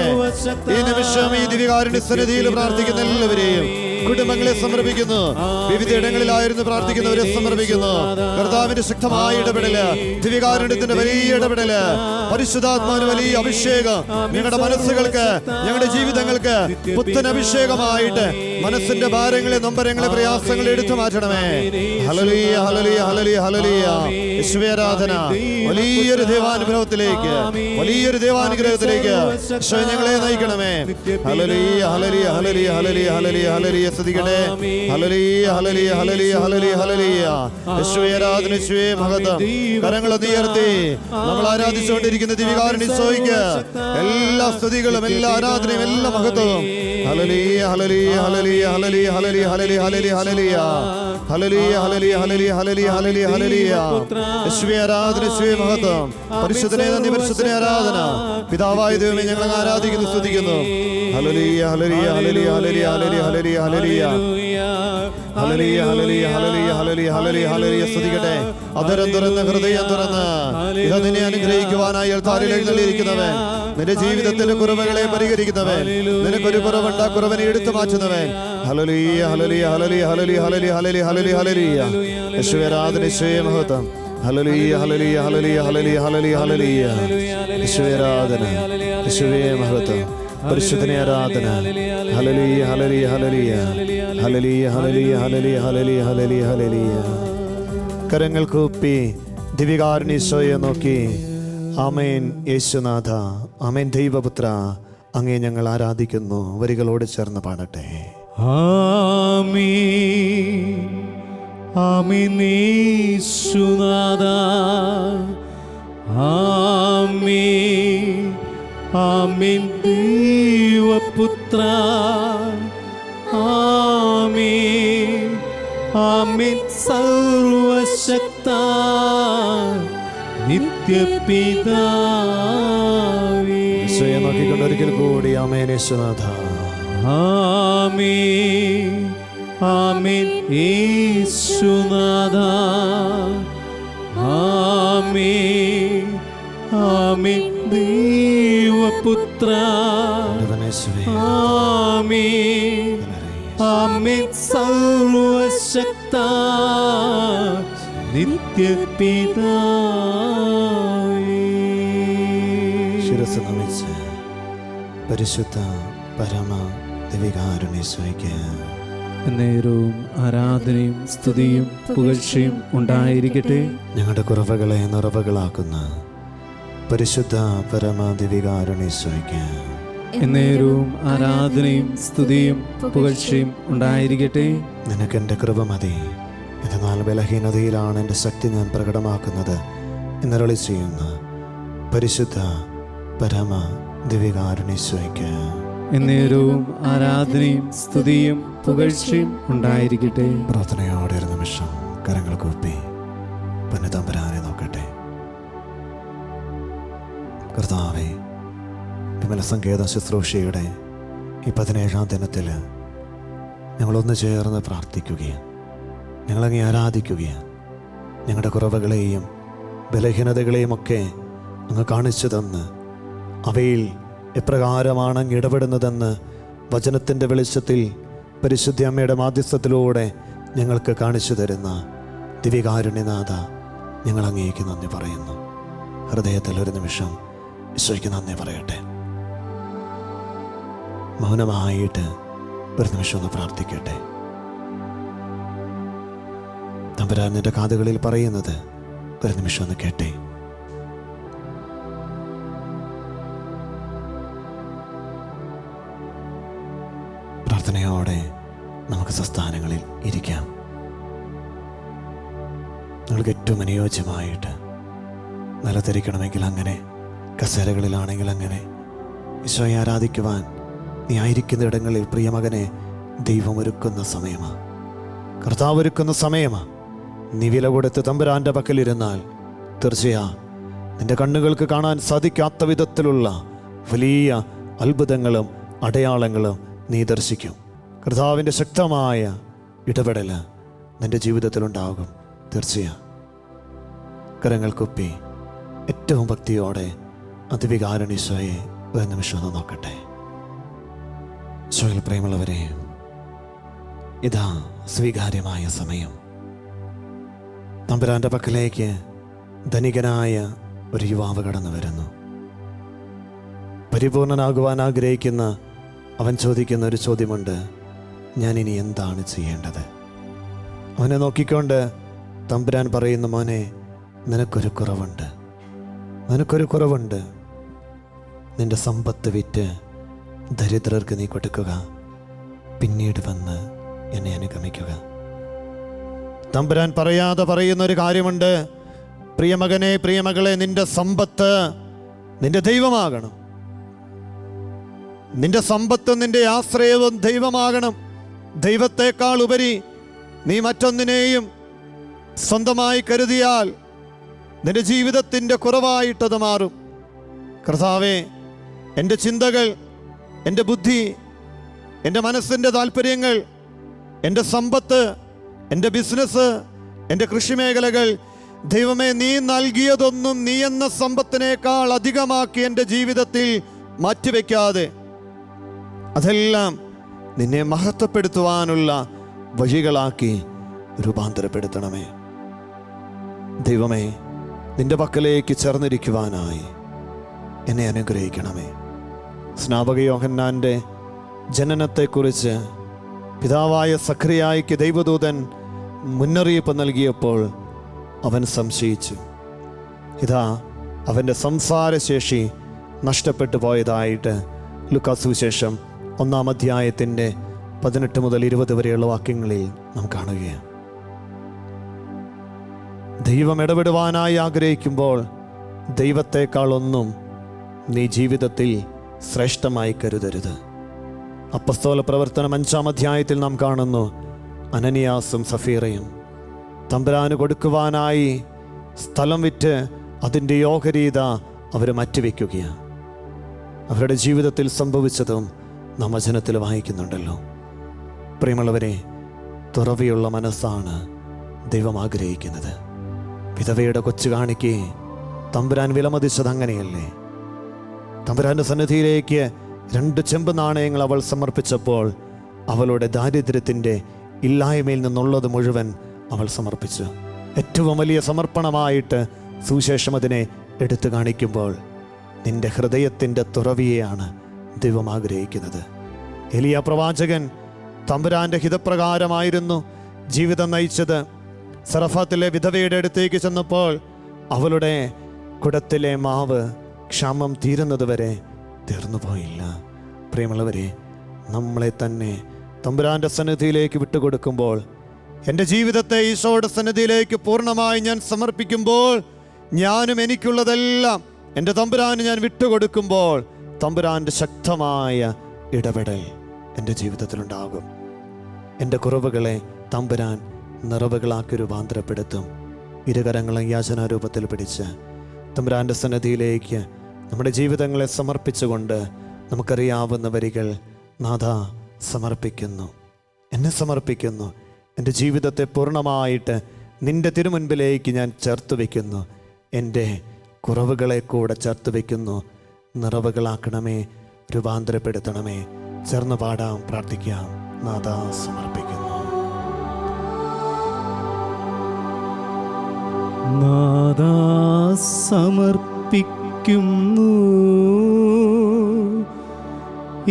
C: ഈ നിമിഷം ഈ ദിവ്യകാരുണ്യ സന്നിധിയിൽ പ്രാർത്ഥിക്കുന്ന എല്ലാവരെയും
D: കുടുംബങ്ങളെ സമർപ്പിക്കുന്നു. വിവിധ ഇടങ്ങളിലായിരുന്നു പ്രാർത്ഥിക്കുന്നവരെ സമർപ്പിക്കുന്നു. കർത്താവിന്റെ ശക്തമായ ഇടപെടല്, ദിവ്യകാരുണ്യത്തിന്റെ വലിയ ഇടപെടല്, പരിശുദ്ധാത്മാവിന്റെ വലിയ അഭിഷേകം ഞങ്ങളുടെ മനസ്സുകൾക്ക്, ഞങ്ങളുടെ ജീവിതങ്ങൾക്ക് പുത്തൻ അഭിഷേകമായിട്ട് മനസ്സിന്റെ ഭാരങ്ങളെ, നൊമ്പരങ്ങളെ, പ്രയാസങ്ങളെ എടുത്തു മാറ്റണമേ. Hallelujah, hallelujah, hallelujah, hallelujah. യേശുവേ ആരാധന. വലിയൊരു ദൈവാനുഗ്രഹത്തിലേക്ക്, വലിയൊരു ദൈവാനുഗ്രഹത്തിലേക്ക് ഈശോ ഞങ്ങളെ നയിക്കണമേ. Hallelujah, hallelujah, hallelujah, hallelujah, hallelujah, hallelujah. സ്തുതിക്കട്ടെ. Hallelujah, hallelujah, hallelujah, hallelujah, hallelujah. യേശുവേ ആരാധന, യേശുവേ മഹത്വം. കരങ്ങളൊന്ന് ഉയർത്തി നമ്മൾ ആരാധിച്ചുകൊണ്ടിരിക്കുന്ന ദിവ്യകാരുണ്യ ഈശോയ്ക്ക് എല്ലാ സ്തുതികളും, എല്ലാ ആരാധനയും, എല്ലാ മഹത്വവും. Hallelujah, hallelujah, hallelujah, hallelujah, hallelujah, hallelujah, hallelujah, hallelujah, hallelujah, hallelujah, hallelujah, hallelujah, hallelujah. യേശുവേ ആരാധന, യേശുവേ മഹത്വം. പരിശുദ്ധനെ നന്ദി, പരിശുദ്ധനെ ആരാധന. പിതാവായ ദൈവമേ, ഞങ്ങൾ ആരാധിക്കുന്നു, സ്തുതിക്കുന്നു. Hallelujah, hallelujah, hallelujah, hallelujah, hallelujah, hallelujah, hallelujah, hallelujah, hallelujah, hallelujah, hallelujah, hallelujah, hallelujah. സ്തുതിക്കട്ടെ. അധരം തുറന്ന്, ഹൃദയം തുറന്ന് ഇതാ നിന്നെ അനുഗ്രഹിക്കുവാനായി അൾത്താരിൽ എഴുന്നള്ളിയിരിക്കുന്നവൻ, നിന്റെ ജീവിതത്തിലെ കുറവുകളെ പരിഹരിക്കുന്നവൻ, നിനക്കൊരു കുറവുണ്ട്, കുറവിനെ എടുത്തു മാറ്റുന്നവൻ. Hallelujah, hallelujah, hallelujah, hallelujah, hallelujah, hallelujah, hallelujah, hallelujah. യേശുവേ ആരാധന, യേശുവേ മഹത്വം. Hallelujah, hallelujah, hallelujah, hallelujah, hallelujah, hallelujah. യേശുവേ ആരാധന, യേശുവേ മഹത്വം. പരിശുദ്ധനെ ആരാധന. Hallelujah, hallelujah, hallelujah, hallelujah, hallelujah, hallelujah, hallelujah, hallelujah, hallelujah. കരങ്ങൾ കൂപ്പി ദിവ്യകാരുണ്യ ഈശോയെ നോക്കി ആമേൻ. യേശുനാഥ, ആമേൻ. ദൈവപുത്ര, അങ്ങേ ഞങ്ങൾ ആരാധിക്കുന്നു. വരികളോട് ചേർന്ന് പാടട്ടെ.
A: ആമേൻ, ആമേൻ യേശുനാഥ. ആമേൻ, ആമേൻ ദൈവപുത്ര. ആമേൻ, ആമേൻ സർവശക്ത നിത്യപിതാവേ.
C: ഈശോയെ നോക്കിക്കൊണ്ട് ഒരിക്കൽ കൂടി ആമേൻ യേശുനാഥ.
A: ആമേൻ, ആമേൻ യേശുനാഥ. ആമേൻ, ആമേൻ ദൈവപുത്ര. ആമേൻ, ആമേൻ സർവശക്ത നിത്യപിതാവേ.
C: ശിരസ്സ് നമിച്ച് പരിശുദ്ധ പരമ ദിവ്യകാരുണ്യ ഈശോയ്ക്ക്
A: നേരവും ആരാധനയും സ്തുതിയും പുകഴ്ചയും ഉണ്ടായിരിക്കട്ടെ.
C: ഞങ്ങളുടെ കുറവുകളെ നിറവുകളാക്കുന്ന പരിശുദ്ധ പരമ ദിവ്യകാരുണ്യ ഈശോയ്ക്ക്
A: നേരവും ആരാധനയും സ്തുതിയും പുകഴ്ചയും ഉണ്ടായിരിക്കട്ടെ.
C: നിനക്കെൻ്റെ കൃപ മതി, എന്നാൽ ബലഹീനതയിലാണ് എൻ്റെ ശക്തി ഞാൻ പ്രകടമാക്കുന്നത് എന്നരുളി ചെയ്യുന്ന പരിശുദ്ധ പരമ ദിവ്യകാരുണ്യ ഈശോയ്ക്ക്
A: നേരവും ആരാധനയും സ്തുതിയും പുകഴ്ചയും ഉണ്ടായിരിക്കട്ടെ.
C: പ്രാർത്ഥനയോടെ ഒരു നിമിഷം കരങ്ങൾ കൂപ്പി പൊന്നുതമ്പുരാനെ നോക്കട്ടെ. കർത്താവേ, വിമല സങ്കേത ശുശ്രൂഷയുടെ ഈ 17-ാം ദിനത്തിൽ ഞങ്ങളൊന്ന് ചേർന്ന് പ്രാർത്ഥിക്കുകയാണ്, ഞങ്ങളങ്ങേ ആരാധിക്കുകയാണ്. ഞങ്ങളുടെ കുറവുകളെയും ബലഹീനതകളെയും ഒക്കെ അങ്ങ് കാണിച്ചു തന്ന് അവയിൽ എപ്രകാരമാണ് അങ്ങ് ഇടപെടുന്നതെന്ന് വചനത്തിൻ്റെ വെളിച്ചത്തിൽ പരിശുദ്ധ അമ്മയുടെ മാധ്യസ്ഥത്തിലൂടെ ഞങ്ങൾക്ക് കാണിച്ചു തരുന്ന ദിവ്യകാരുണ്യനാഥ, ഞങ്ങൾ അങ്ങേക്ക് നന്ദി പറയുന്നു. ഹൃദയത്തിൽ ഒരു നിമിഷം ഈശോയ്ക്ക് നന്ദി പറയട്ടെ. മൗനമായിട്ട് ഒരു നിമിഷം ഒന്ന് പ്രാർത്ഥിക്കട്ടെ. തമ്പുരാൻ നിന്റെ കാതുകളിൽ പറയുന്നത് ഒരു നിമിഷം ഒന്ന് കേട്ടെ. പ്രാർത്ഥനയോടെ നമുക്ക് സ്വസ്ഥാനങ്ങളിൽ ഇരിക്കാം. നിങ്ങൾക്ക് ഏറ്റവും അനുയോജ്യമായിട്ട് നിലത്തിരിക്കണമെങ്കിൽ അങ്ങനെ, കസേരകളിലാണെങ്കിൽ അങ്ങനെ. ഈശോയെ ആരാധിക്കുവാൻ നീ ആയിരിക്കുന്ന ഇടങ്ങളിൽ പ്രിയമകനെ ദൈവം ഒരുക്കുന്ന സമയമാണ്, കർത്താവ് ഒരുക്കുന്ന സമയമാണ്. നീ വില കൊടുത്ത് തമ്പുരാൻ്റെ പക്കലിരുന്നാൽ തീർച്ചയാ നിന്റെ കണ്ണുകൾക്ക് കാണാൻ സാധിക്കാത്ത വിധത്തിലുള്ള വലിയ അത്ഭുതങ്ങളും അടയാളങ്ങളും നീ ദർശിക്കും. കർത്താവിൻ്റെ ശക്തമായ ഇടപെടൽ നിന്റെ ജീവിതത്തിലുണ്ടാകും. തീർച്ചയാ കരങ്ങൾ കുപ്പി ഏറ്റവും ഭക്തിയോടെ അതിവികാരണ ഈശോയെ ഒരു നിമിഷം ഒന്ന് നോക്കട്ടെ. ഈശോയിൽ പ്രേമുള്ളവരെ, ഇതാ സ്വീകാര്യമായ സമയം. തമ്പുരാൻ്റെ പക്കലേക്ക് ധനികനായ ഒരു യുവാവ് കടന്നു വരുന്നു. പരിപൂർണനാകുവാൻ ആഗ്രഹിക്കുന്ന അവൻ ചോദിക്കുന്ന ഒരു ചോദ്യമുണ്ട്: ഞാൻ ഇനി എന്താണ് ചെയ്യേണ്ടത്? അവനെ നോക്കിക്കൊണ്ട് തമ്പുരാൻ പറയുന്നു, മോനെ, നിനക്കൊരു കുറവുണ്ട്. നിന്റെ സമ്പത്ത് വിറ്റ് ദരിദ്രർക്ക് നീ കൊടുക്കുക, പിന്നീട് വന്ന് എന്നെ അനുഗമിക്കുക. തമ്പുരാൻ പറയാതെ പറയുന്ന ഒരു കാര്യമുണ്ട്: പ്രിയമകനെ, പ്രിയമകളെ, നിന്റെ സമ്പത്ത് നിന്റെ ദൈവമാകണം. നിന്റെ സമ്പത്തും നിന്റെ ആശ്രയവും ദൈവമാകണം. ദൈവത്തെക്കാൾ ഉപരി നീ മറ്റൊന്നിനെയും സ്വന്തമായി കരുതിയാൽ നിന്റെ ജീവിതത്തിൻ്റെ കുറവായിട്ടത് മാറും. കർത്താവേ, എൻ്റെ ചിന്തകൾ, എൻ്റെ ബുദ്ധി, എൻ്റെ മനസ്സിൻ്റെ താല്പര്യങ്ങൾ, എൻ്റെ സമ്പത്ത്, എൻ്റെ ബിസിനസ്, എൻ്റെ കൃഷിമേഖലകൾ, ദൈവമേ, നീ നൽകിയതൊന്നും നീ എന്ന സമ്പത്തിനേക്കാൾ അധികമാക്കി എൻ്റെ ജീവിതത്തിൽ മാറ്റിവെക്കാതെ അതെല്ലാം നിന്നെ മഹത്വപ്പെടുത്തുവാനുള്ള വഴികളാക്കി രൂപാന്തരപ്പെടുത്തണമേ. ദൈവമേ, നിന്റെ പക്കലേക്ക് ചേർന്നിരിക്കുവാനായി എന്നെ അനുഗ്രഹിക്കണമേ. സ്നാപക യോഹന്നാൻ്റെ ജനനത്തെക്കുറിച്ച് പിതാവായ സഖറിയായിക്ക് ദൈവദൂതൻ മുന്നറിയിപ്പ് നൽകിയപ്പോൾ അവൻ സംശയിച്ചു. ഇതാ അവൻ്റെ സംസാരശേഷി നഷ്ടപ്പെട്ടു പോയതായിട്ട് ലൂക്കാ സുവിശേഷം 1-ാം അധ്യായത്തിൻ്റെ 18 മുതൽ 20 വരെയുള്ള വാക്യങ്ങളിൽ നാം കാണുകയാണ്. ദൈവം ഇടപെടുവാനായി ആഗ്രഹിക്കുമ്പോൾ ദൈവത്തെക്കാളൊന്നും നീ ജീവിതത്തിൽ ശ്രേഷ്ഠമായി കരുതരുത്. അപ്പസ്തോല പ്രവർത്തനം 5-ാം അധ്യായത്തിൽ നാം കാണുന്നു, അനനിയാസും സഫീറയും തമ്പുരാന് കൊടുക്കുവാനായി സ്ഥലം വിറ്റ് അതിൻ്റെ ഓഹരീത അവർ മാറ്റിവെക്കുകയാണ്. അവരുടെ ജീവിതത്തിൽ സംഭവിച്ചതും നാം വചനത്തിൽ വായിക്കുന്നുണ്ടല്ലോ. പ്രിയമുള്ളവരെ, തുറവിയുള്ള മനസ്സാണ് ദൈവം ആഗ്രഹിക്കുന്നത്. വിധവയുടെ കൊച്ചു കാണിക്ക് തമ്പുരാൻ വിലമതിച്ചത് അങ്ങനെയല്ലേ? തമ്പുരാൻ്റെ സന്നിധിയിലേക്ക് 2 ചെമ്പ് നാണയങ്ങൾ അവൾ സമർപ്പിച്ചപ്പോൾ അവളുടെ ദാരിദ്ര്യത്തിൻ്റെ ഇല്ലായ്മയിൽ നിന്നുള്ളത് മുഴുവൻ അവൾ സമർപ്പിച്ചു. ഏറ്റവും വലിയ സമർപ്പണമായിട്ട് സുവിശേഷം അതിനെ എടുത്തു കാണിക്കുമ്പോൾ നിന്റെ ഹൃദയത്തിൻ്റെ തുറവിയെയാണ് ദൈവം ആഗ്രഹിക്കുന്നത്. എലിയ പ്രവാചകൻ തമ്പുരാൻ്റെ ഹിതപ്രകാരമായിരുന്നു ജീവിതം നയിച്ചത്. സറഫാത്തിലെ വിധവയുടെ അടുത്തേക്ക് ചെന്നപ്പോൾ അവളുടെ കുടത്തിലെ മാവ് ക്ഷാമം തീരുന്നതുവരെ തീർന്നുപോയില്ല. പ്രിയമുള്ളവരെ, നമ്മളെ തന്നെ തമ്പുരാൻ്റെ സന്നിധിയിലേക്ക് വിട്ടുകൊടുക്കുമ്പോൾ, എൻ്റെ ജീവിതത്തെ ഈശോയുടെ സന്നിധിയിലേക്ക് പൂർണ്ണമായി ഞാൻ സമർപ്പിക്കുമ്പോൾ, ഞാനും എനിക്കുള്ളതെല്ലാം എൻ്റെ തമ്പുരാന് ഞാൻ വിട്ടുകൊടുക്കുമ്പോൾ തമ്പുരാൻ്റെ ശക്തമായ ഇടപെടൽ എൻ്റെ ജീവിതത്തിലുണ്ടാകും. എൻ്റെ കുറവുകളെ തമ്പുരാൻ നിറവുകളാക്കി രൂപാന്തരപ്പെടുത്തും. ഇരുകരങ്ങളും യാചനാരൂപത്തിൽ പിടിച്ച് തമ്പുരാൻ്റെ സന്നിധിയിലേക്ക് നമ്മുടെ ജീവിതങ്ങളെ സമർപ്പിച്ചുകൊണ്ട് നമുക്കറിയാവുന്ന വരികൾ: നാഥ, സമർപ്പിക്കുന്നു, എന്നെ സമർപ്പിക്കുന്നു, എൻ്റെ ജീവിതത്തെ പൂർണ്ണമായിട്ട് നിൻ്റെ തിരുമുൻപിലേക്ക് ഞാൻ ചേർത്ത് വയ്ക്കുന്നു, എൻ്റെ കുറവുകളെ കൂടെ ചേർത്ത് വയ്ക്കുന്നു. നിറവുകളാക്കണമേ, രൂപാന്തരപ്പെടുത്തണമേ. ചേർന്ന് പാടാം, പ്രാർത്ഥിക്കാം. നാഥ, സമർപ്പിക്കുന്നു.
A: നാഥാ, സമർപ്പിക്കുന്നു,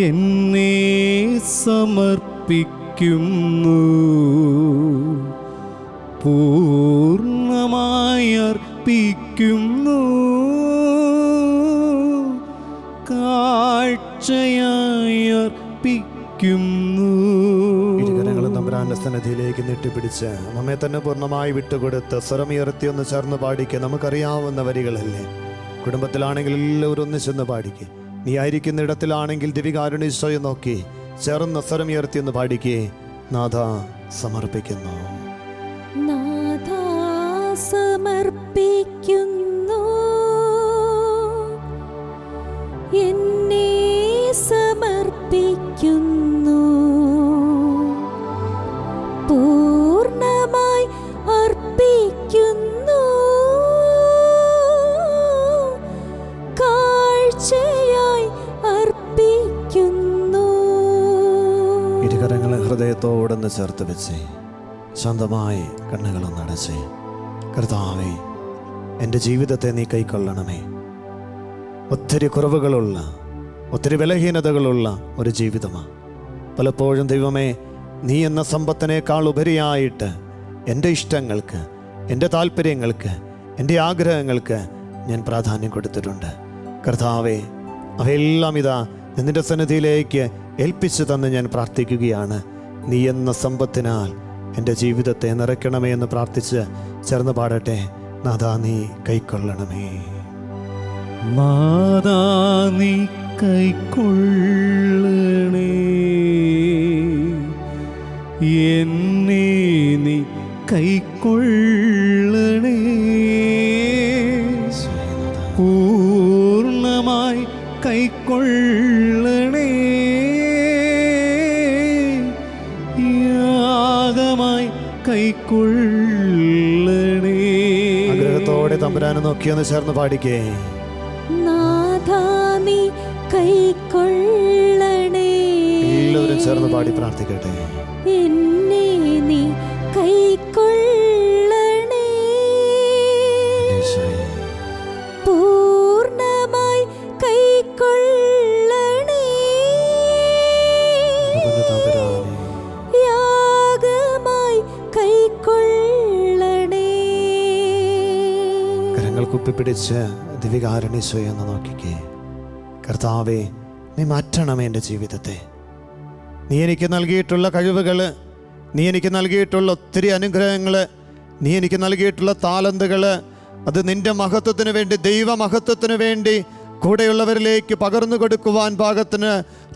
A: എന്നെ സമർപ്പിക്കുന്നു, പൂർണ്ണമായി അർപ്പിക്കുന്നു, കാഴ്ചയായി അർപ്പിക്കുന്നു.
C: ഇരുകരങ്ങളും തമ്പുരാന്റെ സന്നിധിയിലേക്ക് നീട്ടിപ്പിടിച്ച് നമ്മെ തന്നെ പൂർണ്ണമായി വിട്ടുകൊടുത്ത് സ്വരമുയർത്തി ഒന്ന് ചേർന്ന് പാടിക്കുക. നമുക്കറിയാവുന്ന വരികളല്ലേ? കുടുംബത്തിലാണെങ്കിൽ എല്ലാവരും ഒന്ന് ചെന്ന് പാടിക്കുക. നീ ആയിരിക്കുന്ന ഇടത്തിലാണെങ്കിൽ ദിവികാരുണീശോയെ നോക്കി ചേർന്ന് സ്വരമുയർത്തി ഒന്ന് പാടിക്കേ. നാഥ, സമർപ്പിക്കുന്നു.
B: നാഥാ, സമർപ്പിക്കുന്നു, എന്നെ സമർപ്പിക്കുന്നു, പൂർണ്ണമായി അർപ്പിക്കുന്നു, കാഴ്ചയായി അർപ്പിക്കുന്നു.
C: ഇരുകരങ്ങളെ ഹൃദയ ഹൃദയത്തോടൊന്ന് ചേർത്ത് വെച്ച് ശാന്തമായി കണ്ണുകളൊന്ന് അടച്ച്, കർത്താവേ, എൻ്റെ ജീവിതത്തെ നീ കൈക്കൊള്ളണമേ. ഒത്തിരി കുറവുകളുള്ള, ഒത്തിരി ബലഹീനതകളുള്ള ഒരു ജീവിതമാണ്. പലപ്പോഴും ദൈവമേ, നീ എന്ന സമ്പത്തിനേക്കാൾ ഉപരിയായിട്ട് എൻ്റെ ഇഷ്ടങ്ങൾക്ക്, എൻ്റെ താല്പര്യങ്ങൾക്ക്, എൻ്റെ ആഗ്രഹങ്ങൾക്ക് ഞാൻ പ്രാധാന്യം കൊടുത്തിട്ടുണ്ട്. കർത്താവേ, അവയെല്ലാം ഇതാ നിന്റെ സന്നിധിയിലേക്ക് ഏൽപ്പിച്ചു തന്ന് ഞാൻ പ്രാർത്ഥിക്കുകയാണ്. നീ എന്ന സമ്പത്തിനാൽ എൻ്റെ ജീവിതത്തെ നിറയ്ക്കണമേ എന്ന് പ്രാർത്ഥിച്ച് ചേർന്ന് പാടട്ടെ. നാഥാ, നീ കൈക്കൊള്ളണമേ.
A: നാഥാ, നീ കൈക്കൊള്ളണേ, എന്നെ നീ കൈക്കൊള്ളണേ, പൂർണ്ണമായി കൈക്കൊള്ളണേ, യാഗമായി കൈക്കൊള്ളണേ.
C: ആഗ്രഹത്തോടെ തമ്പുരാനെ നോക്കിയൊന്ന് ചേർന്ന് പാടിക്കേ.
B: നാഥാ, നീ കൈക്കൊള്ളണേ,
C: എല്ലാവരും ചേർന്ന് പാടി പ്രാർത്ഥിക്കട്ടെ.
B: എന്നെ നീ കൈക്കൊള്ളണേ, പൂർണ്ണമായി കൈക്കൊള്ളണേ, യാഗമായി കൈക്കൊള്ളണേ.
C: കരങ്ങൾ കുപ്പിപ്പിടിച്ച് ദിവികാരണീശോയെ എന്ന് നോക്കിക്കേ. കർത്താവേ, നീ മാറ്റണമേ എൻ്റെ ജീവിതത്തെ. നീ എനിക്ക് നൽകിയിട്ടുള്ള കഴിവുകൾ, നീ എനിക്ക് നൽകിയിട്ടുള്ള ഒത്തിരി അനുഗ്രഹങ്ങൾ, നീ എനിക്ക് നൽകിയിട്ടുള്ള താലന്തുകൾ, അത് നിൻ്റെ മഹത്വത്തിന് വേണ്ടി, ദൈവമഹത്വത്തിന് വേണ്ടി കൂടെയുള്ളവരിലേക്ക് പകർന്നു കൊടുക്കുവാൻ പാകത്തിന്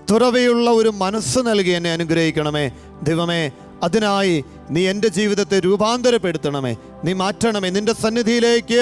C: തുറവയുള്ള ഒരു മനസ്സ് നൽകി എന്നെ അനുഗ്രഹിക്കണമേ. ദൈവമേ, അതിനായി നീ എൻ്റെ ജീവിതത്തെ രൂപാന്തരപ്പെടുത്തണമേ, നീ മാറ്റണമേ. നിൻ്റെ സന്നിധിയിലേക്ക്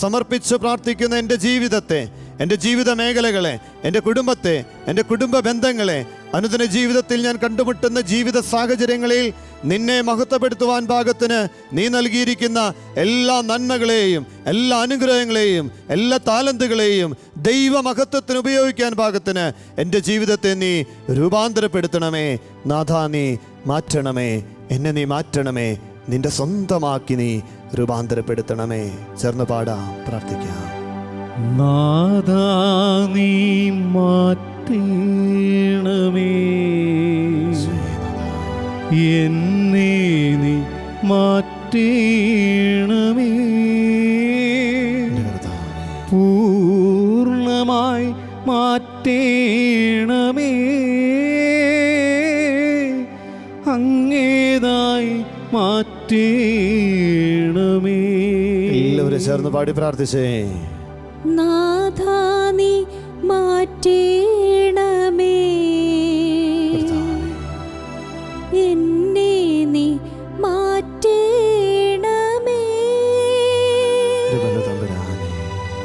C: സമർപ്പിച്ച് പ്രാർത്ഥിക്കുന്ന എൻ്റെ ജീവിതത്തെ, എൻ്റെ ജീവിത മേഖലകളെ, എൻ്റെ കുടുംബത്തെ, എൻ്റെ കുടുംബ ബന്ധങ്ങളെ, അനുദിന ജീവിതത്തിൽ ഞാൻ കണ്ടുമുട്ടുന്ന ജീവിത സാഹചര്യങ്ങളിൽ നിന്നെ മഹത്വപ്പെടുത്തുവാൻ പാകത്തിന് നീ നൽകിയിരിക്കുന്ന എല്ലാ നന്മകളെയും, എല്ലാ അനുഗ്രഹങ്ങളെയും, എല്ലാ താലന്തുകളെയും ദൈവമഹത്വത്തിന് ഉപയോഗിക്കാൻ പാകത്തിന് എൻ്റെ ജീവിതത്തെ നീ രൂപാന്തരപ്പെടുത്തണമേ. നാഥാ, നീ മാറ്റണമേ, എന്നെ നീ മാറ്റണമേ, നിന്റെ സ്വന്തമാക്കി നീ രൂപാന്തരപ്പെടുത്തണമേ. ചേർന്ന് പാടാം, പ്രാർത്ഥിക്കാം.
A: നാഥാ, നീ മാറ്റണമേ, എന്നെ നീ മാറ്റണമേ, പൂർണ്ണമായി മാറ്റണമേ, അങ്ങേതായി മാറ്റണമേ.
C: എല്ലാവരും ചേർന്ന് പാടി പ്രാർത്ഥിച്ചേ.
B: നാഥാ, നീ മാറ്റണമേ, എന്നെ നീ മാറ്റണമേ,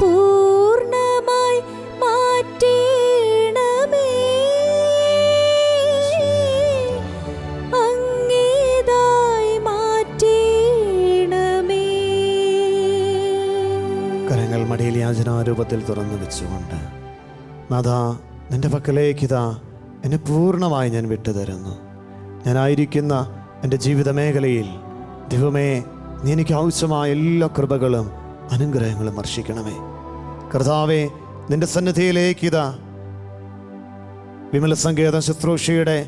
B: പൂർണ്ണമായി മാറ്റണമേ, അങ്ങേതായി മാറ്റണമേ.
C: കരങ്ങൾ മടിയിൽ യാചനാരൂപത്തിൽ തുറന്നു വെച്ചുകൊണ്ട്, നാഥാ, നിന്റെ പക്കലേക്കിതാ എന്നെ പൂർണ്ണമായി ഞാൻ വിട്ടുതരുന്നു. ഞാനായിരിക്കുന്ന എൻ്റെ ജീവിത മേഖലയിൽ ദൈവമേ, നീ എനിക്ക് ആവശ്യമായ എല്ലാ കൃപകളും അനുഗ്രഹങ്ങളും വർഷിക്കണമേ. കർത്താവേ, നിന്റെ സന്നിധിയിലേക്കിതാ വിമല സങ്കേതം ശുശ്രൂഷയുടെ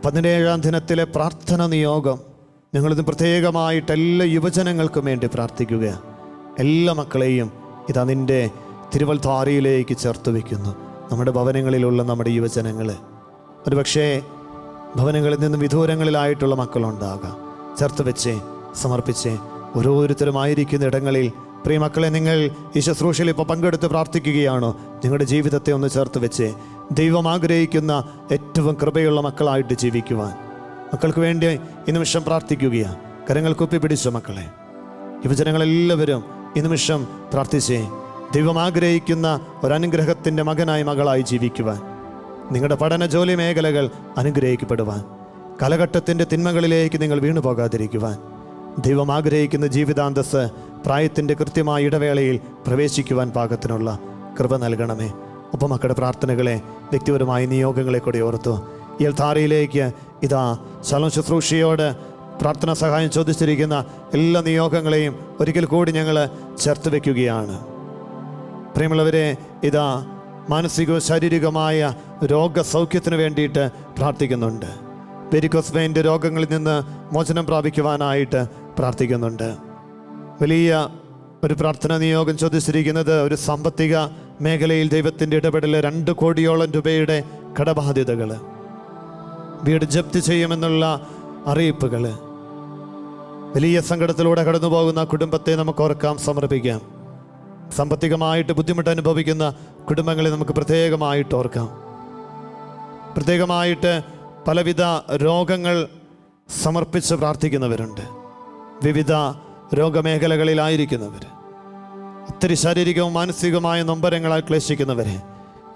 C: 17-ാം ദിനത്തിലെ പ്രാർത്ഥന നിയോഗം ഞങ്ങളിത് പ്രത്യേകമായിട്ട് എല്ലാ യുവജനങ്ങൾക്കും വേണ്ടി പ്രാർത്ഥിക്കുക. എല്ലാ മക്കളെയും ഇതാ നിൻ്റെ തിരുവൽധാരയിലേക്ക് ചേർത്ത് വയ്ക്കുന്നു. നമ്മുടെ ഭവനങ്ങളിലുള്ള നമ്മുടെ യുവജനങ്ങൾ, ഒരുപക്ഷേ ഭവനങ്ങളിൽ നിന്ന് വിദൂരങ്ങളിലായിട്ടുള്ള മക്കളുണ്ടാകാം. ചേർത്ത് വെച്ച് സമർപ്പിച്ച് ഓരോരുത്തരുമായിരിക്കുന്ന ഇടങ്ങളിൽ പ്രിയ മക്കളെ, നിങ്ങൾ ഈ ശുശ്രൂഷയിൽ ഇപ്പോൾ പങ്കെടുത്ത് പ്രാർത്ഥിക്കുകയാണോ? നിങ്ങളുടെ ജീവിതത്തെ ഒന്ന് ചേർത്ത് വെച്ച് ദൈവം ആഗ്രഹിക്കുന്ന ഏറ്റവും കൃപയുള്ള മക്കളായിട്ട് ജീവിക്കുവാൻ മക്കൾക്ക് വേണ്ടി ഈ നിമിഷം പ്രാർത്ഥിക്കുകയാണ്. കരങ്ങൾ കുപ്പി പിടിച്ചു മക്കളെ, യുവജനങ്ങളെല്ലാവരും ഈ നിമിഷം പ്രാർത്ഥിച്ച് ദൈവം ആഗ്രഹിക്കുന്ന ഒരനുഗ്രഹത്തിൻ്റെ മകനായി മകളായി ജീവിക്കുവാൻ, നിങ്ങളുടെ പഠന ജോലി മേഖലകൾ അനുഗ്രഹിക്കപ്പെടുവാൻ, കാലഘട്ടത്തിൻ്റെ തിന്മകളിലേക്ക് നിങ്ങൾ വീണു പോകാതിരിക്കുവാൻ, ദൈവം ആഗ്രഹിക്കുന്ന ജീവിതാന്തസ് പ്രായത്തിൻ്റെ കൃത്യമായ ഇടവേളയിൽ പ്രവേശിക്കുവാൻ പാകത്തിനുള്ള കൃപ നൽകണമേ. ഒപ്പം മക്കളുടെ പ്രാർത്ഥനകളെ, വ്യക്തിപരമായ നിയോഗങ്ങളെ കൂടി ഓർത്തു ഈ അൾത്താരയിലേക്ക് ഇതാ ശലോം ശുശ്രൂഷയോട് പ്രാർത്ഥനാ സഹായം ചോദിച്ചിരിക്കുന്ന എല്ലാ നിയോഗങ്ങളെയും ഒരിക്കൽ കൂടി ഞങ്ങൾ ചേർത്ത് വയ്ക്കുകയാണ്. പ്രിയമുള്ളവരെ, ഇതാ മാനസികവും ശാരീരികമായ രോഗസൗഖ്യത്തിന് വേണ്ടിയിട്ട് പ്രാർത്ഥിക്കുന്നുണ്ട്. വെരിക്കോസ് വെയിൻ്റെ രോഗങ്ങളിൽ നിന്ന് മോചനം പ്രാപിക്കുവാനായിട്ട് പ്രാർത്ഥിക്കുന്നുണ്ട്. വലിയ ഒരു പ്രാർത്ഥനാ നിയോഗം ചോദിച്ചിരിക്കുന്നത് ഒരു സാമ്പത്തിക മേഖലയിൽ ദൈവത്തിൻ്റെ ഇടപെടൽ 2 കോടിയോളം രൂപയുടെ കടബാധ്യതകൾ, വീട് ജപ്തി ചെയ്യുമെന്നുള്ള അറിയിപ്പുകൾ, വലിയ സങ്കടത്തിലൂടെ കടന്നു പോകുന്ന കുടുംബത്തെ നമുക്ക് ഓർക്കാം, സമർപ്പിക്കാം. സാമ്പത്തികമായിട്ട് ബുദ്ധിമുട്ട് അനുഭവിക്കുന്ന കുടുംബങ്ങളെ നമുക്ക് പ്രത്യേകമായിട്ട് ഓർക്കാം. പ്രത്യേകമായിട്ട് പലവിധ രോഗങ്ങൾ സമർപ്പിച്ച് പ്രാർത്ഥിക്കുന്നവരുണ്ട്. വിവിധ രോഗമേഖലകളിലായിരിക്കുന്നവർ, ഒത്തിരി ശാരീരികവും മാനസികവുമായ നൊമ്പരങ്ങളാൽ ക്ലേശിക്കുന്നവരെ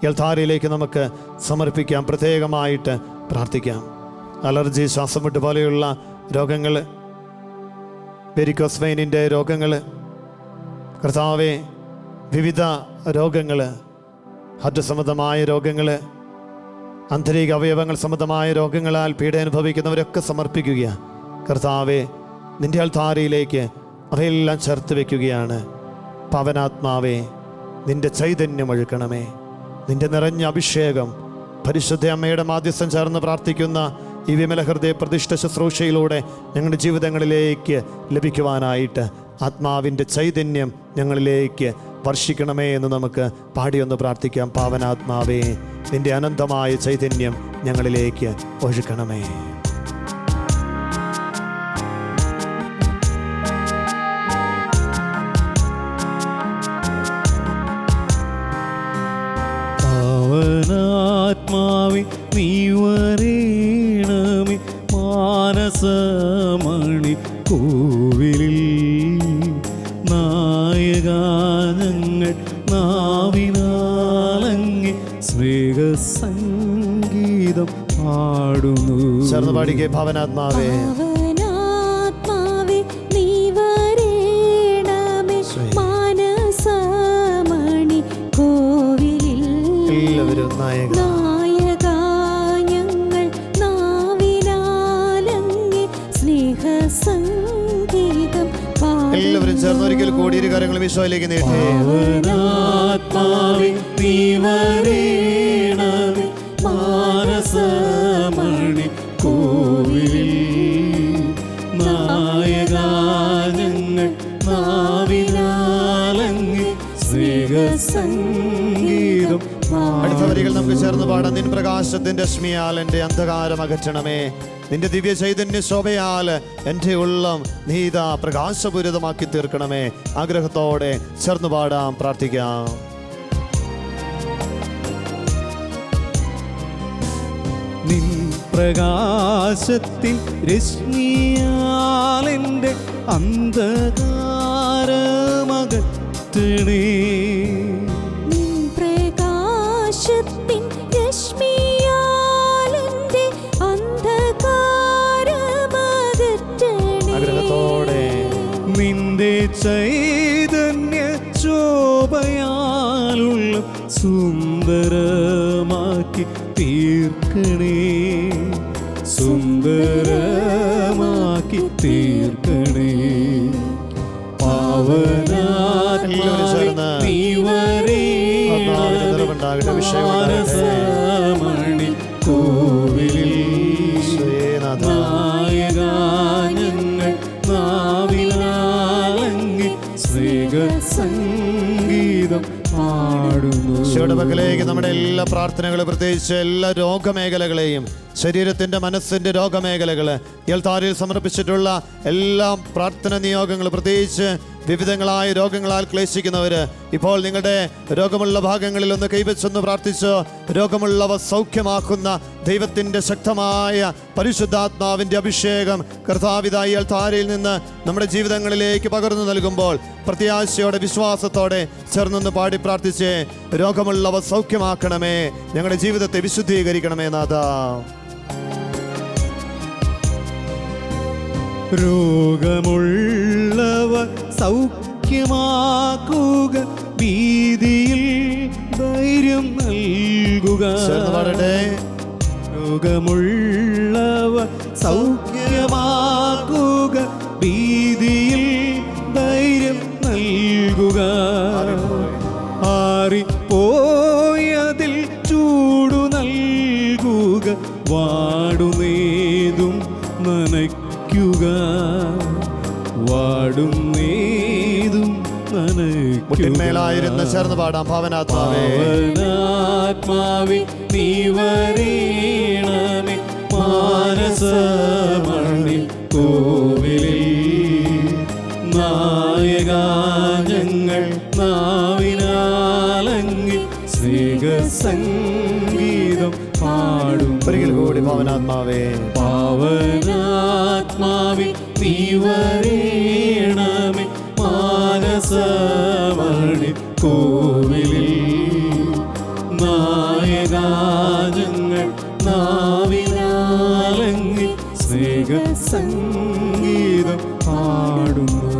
C: യൽത്താരയിലേക്ക് നമുക്ക് സമർപ്പിക്കാം, പ്രത്യേകമായിട്ട് പ്രാർത്ഥിക്കാം. അലർജി, ശ്വാസമുട്ട് പോലെയുള്ള രോഗങ്ങൾ, വെരിക്കോസ് വെയിനിൻ്റെ രോഗങ്ങൾ, കർത്താവെ, വിവിധ രോഗങ്ങൾ, ഹാർട്ട് സംബന്ധമായ രോഗങ്ങൾ, ആന്തരിക അവയവങ്ങൾ സംബന്ധമായ രോഗങ്ങളാൽ പീഡ അനുഭവിക്കുന്നവരൊക്കെ സമർപ്പിക്കുക. കർത്താവെ, നിൻ്റെ അൾത്താരയിലേക്ക് അവയെല്ലാം ചേർത്ത് വയ്ക്കുകയാണ്. പവനാത്മാവേ, നിൻ്റെ ചൈതന്യം ഒഴുക്കണമേ. നിൻ്റെ നിറഞ്ഞ അഭിഷേകം പരിശുദ്ധ അമ്മയുടെ മാധ്യസ്ഥം ചേർന്ന് പ്രാർത്ഥിക്കുന്ന ഈ വിമല ഹൃദയ പ്രതിഷ്ഠ ശുശ്രൂഷയിലൂടെ ഞങ്ങളുടെ ജീവിതങ്ങളിലേക്ക് ലഭിക്കുവാനായിട്ട് ആത്മാവിൻ്റെ ചൈതന്യം ഞങ്ങളിലേക്ക് വർഷിക്കണമേ എന്ന് നമുക്ക് പാടിയൊന്ന് പ്രാർത്ഥിക്കാം. പാവനാത്മാവേ, നിൻ്റെ അനന്തമായ ചൈതന്യം ഞങ്ങളിലേക്ക് ഒഴുക്കണമേ.
A: പാവനാത്മാവേ, നീ വരേണമേ മാനസമണി കോവിലിൽ. നായഗാനങ്ങൾ നാവിനാലങ്ങി സ്നേഹസംഗീതം പാടുന്നു.
C: ചേർന്ന് പാടിക്കേ. ഭാവനാത്മാവേ,
B: പാവനാത്മാവേ, നീ വരേണമേ മാനസമണി കോവിലിൽ.
C: എല്ലാവരും
B: നായഗാനങ്ങൾ നാവിനാലങ്ങി സ്നേഹസംഗീതം പാടുന്നു.
C: എല്ലാവരും ചേർന്ന് ഒരിക്കൽ കൂടി ഇരു കാര്യങ്ങളും ഈശോയിലേക്ക് നീട്ടേ.
A: പാവനാത്മാവേ, നീ വരേണമേ മാനസമണി കോവിലിൽ. നായഗാനങ്ങൾ നാവിനാലങ്ങി സ്നേഹസംഗീതം.
C: അടുത്ത വരികൾ നമുക്ക് ചേർന്ന് പാടാം. നിൻ പ്രകാശത്തിന്റെ രശ്മിയാൽ എൻ്റെ അന്ധകാരം അകറ്റണമേ. നിന്റെ ദിവ്യ ചൈതന്യ ശോഭയാൽ എൻ്റെ ഉള്ളം നീതാ പ്രകാശപൂരിതമാക്കി തീർക്കണമേ. ആഗ്രഹത്തോടെ ചേർന്ന് പാടാം, പ്രാർത്ഥിക്കാം.
A: നിൻ പ്രകാശത്തിൻ രശ്മിയാൽ എൻ്റെ അന്ധകാരമകറ്റണേ.
B: നിൻ പ്രകാശത്തിൻ രശ്മിയാൽ എൻ്റെ അന്ധകാരമകറ്റണേ.
C: ആഗ്രഹത്തോടെ
A: നിന്റെ ചൈതന്യ ശോഭയാലുള്ള സുന്ദരമാക്കി തീർക്കണേ. സുന്ദരമാക്കി തീർക്കണേ. പാവനാത്മാവേ, നീ
C: നിറവുണ്ടാകട്ടെ, അഭിഷേകമുണ്ടാകട്ടെ.
A: മാനസമണി കോവിലിൽ. നായഗാനങ്ങൾ നാവിനാലങ്ങി സ്നേഹസംഗീതം പാടുന്നു.
C: ഈശോയുടെ പക്കലേക്ക് നമ്മുടെ എല്ലാ പ്രാർത്ഥനകളും, പ്രത്യേകിച്ച് എല്ലാ രോഗമേഖലകളെയും, ശരീരത്തിൻ്റെ മനസ്സിൻ്റെ രോഗമേഖലകൾ, യൽത്താരിൽ സമർപ്പിച്ചിട്ടുള്ള എല്ലാ പ്രാർത്ഥന നിയോഗങ്ങൾ, പ്രത്യേകിച്ച് വിവിധങ്ങളായ രോഗങ്ങളാൽ ക്ലേശിക്കുന്നവർ, ഇപ്പോൾ നിങ്ങളുടെ രോഗമുള്ള ഭാഗങ്ങളിൽ ഒന്ന് കൈവച്ചൊന്ന് പ്രാർത്ഥിച്ച് രോഗമുള്ളവ സൗഖ്യമാക്കുന്ന ദൈവത്തിൻ്റെ ശക്തമായ പരിശുദ്ധാത്മാവിൻ്റെ അഭിഷേകം കർത്താവിതായി അൾത്താരയിൽ നിന്ന് നമ്മുടെ ജീവിതങ്ങളിലേക്ക് പകർന്നു നൽകുമ്പോൾ പ്രത്യാശയോടെ വിശ്വാസത്തോടെ ചേർന്നൊന്ന് പാടി പ്രാർത്ഥിച്ച് രോഗമുള്ളവ സൗഖ്യമാക്കണമേ, ഞങ്ങളുടെ ജീവിതത്തെ വിശുദ്ധീകരിക്കണമേ നാഥാ.
A: രോഗമുള്ളവ സൗഖ്യമാക്കുക, ഭീതിയിൽ ധൈര്യം നൽകുക.
C: ചേർന്ന് പാടട്ടെ.
A: രോഗമുള്ളവ സൗഖ്യമാകുക, ഭീതിയിൽ ധൈര്യം നൽകുക. ആറിപ്പോയതിൽ ചൂടു നൽകുക, വാടുന്നേതും നനയ്ക്കുക, വാടുന്നേതും
D: മുട്ടിന്മേലായിരുന്ന് ചേർന്ന് പാടാം. ഭാവനാത്മാവേ
A: ഭാവനാത്മാവേ നീ വരേണമേ, മാനസമണി കോവിലിൽ നായക ഞങ്ങൾ നാവിനാലങ്ങി സ്നേഹസംഗീതം പാടും.
D: ഒരിക്കൽ കൂടി ഭാവനാത്മാവേ
A: പാവനാത്മാവേ നീ വരേണമേ, മാനസമണി കോവിലിൽ നായക ഞങ്ങൾ നാവിനാലങ്ങി സ്നേഹസംഗീതം പാടുന്നു.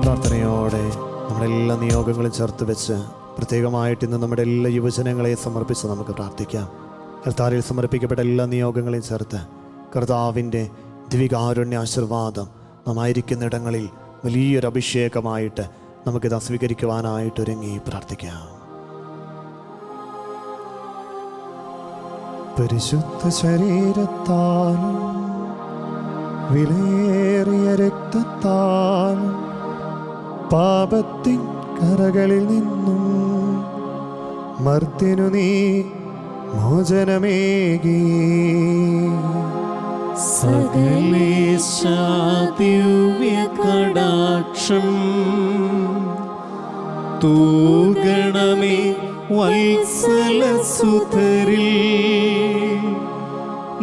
C: പ്രാർത്ഥനയോടെ നമ്മുടെ എല്ലാ നിയോഗങ്ങളും ചേർത്ത് വെച്ച് പ്രത്യേകമായിട്ട് ഇന്ന് നമ്മുടെ എല്ലാ യുവജനങ്ങളെയും സമർപ്പിച്ച് നമുക്ക് പ്രാർത്ഥിക്കാം. അൽത്താരിൽ സമർപ്പിക്കപ്പെട്ട എല്ലാ നിയോഗങ്ങളെയും ചേർത്ത് കർത്താവിൻ്റെ ദിവികാരുണ്യ ആശീർവാദം നാം ആയിരിക്കുന്ന ഇടങ്ങളിൽ വലിയൊരു അഭിഷേകമായിട്ട് നമുക്കിത് സ്വീകരിക്കുവാനായിട്ട് ഒരുങ്ങി പ്രാർത്ഥിക്കാം. പരിശുദ്ധ ശരീരത്താലും വിലയേറിയ രക്തത്താലും പാപത്തിൻ കറകളിൽ നിന്നും മർത്യനു നീ മോചനമേകി.
A: സകലേശാ ദിവ്യകടാക്ഷം തൂഗണമേ വത്സലസുതരിൽ,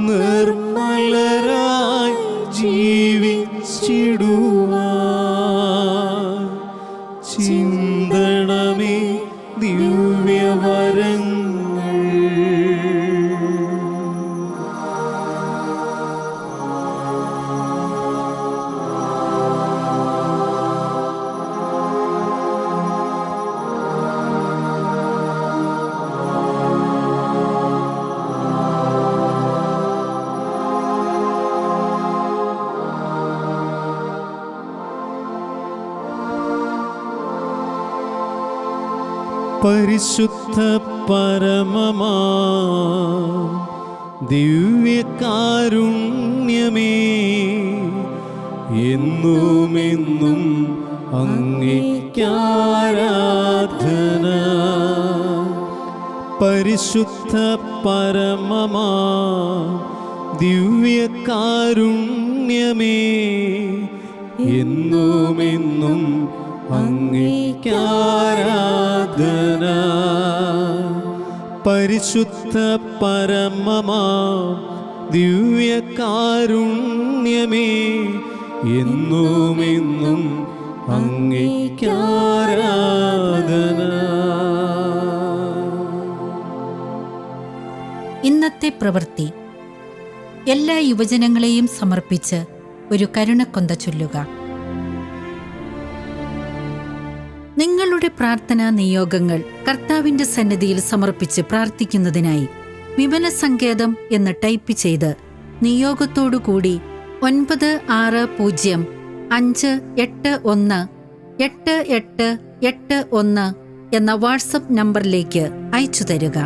A: നിർമ്മലരായി ജീവിച്ചിടുവാൻ ചിന്തണമേ ദിവ്യവരങ്ങൾ. പരിശുദ്ധ പരമമാ ദിവ്യകാരുണ്യമേ, എന്നുമെന്നും അങ്ങേക്കാരാധന. പരിശുദ്ധ പരമമാ ദിവ്യകാരുണ്യമേ, എന്നുമെന്നും അങ്ങേക്കാരാധന. പരിശുദ്ധ പരമമാ ദിവ്യകാരുണ്യമേ, എന്നുമെന്നും അങ്ങേക്കാരാധന.
E: ഇന്നത്തെ പ്രവൃത്തി. എല്ലാ യുവജനങ്ങളെയും സമർപ്പിച്ച് ഒരു കരുണക്കൊന്ത ചൊല്ലുക. നിങ്ങളുടെ പ്രാർത്ഥനാ നിയോഗങ്ങൾ കർത്താവിന്റെ സന്നിധിയിൽ സമർപ്പിച്ച് പ്രാർത്ഥിക്കുന്നതിനായി വിമല സങ്കേതം എന്ന് ടൈപ്പ് ചെയ്ത് നിയോഗത്തോടുകൂടി 9605818881 എന്ന വാട്സപ്പ് നമ്പറിലേക്ക് അയച്ചു തരിക.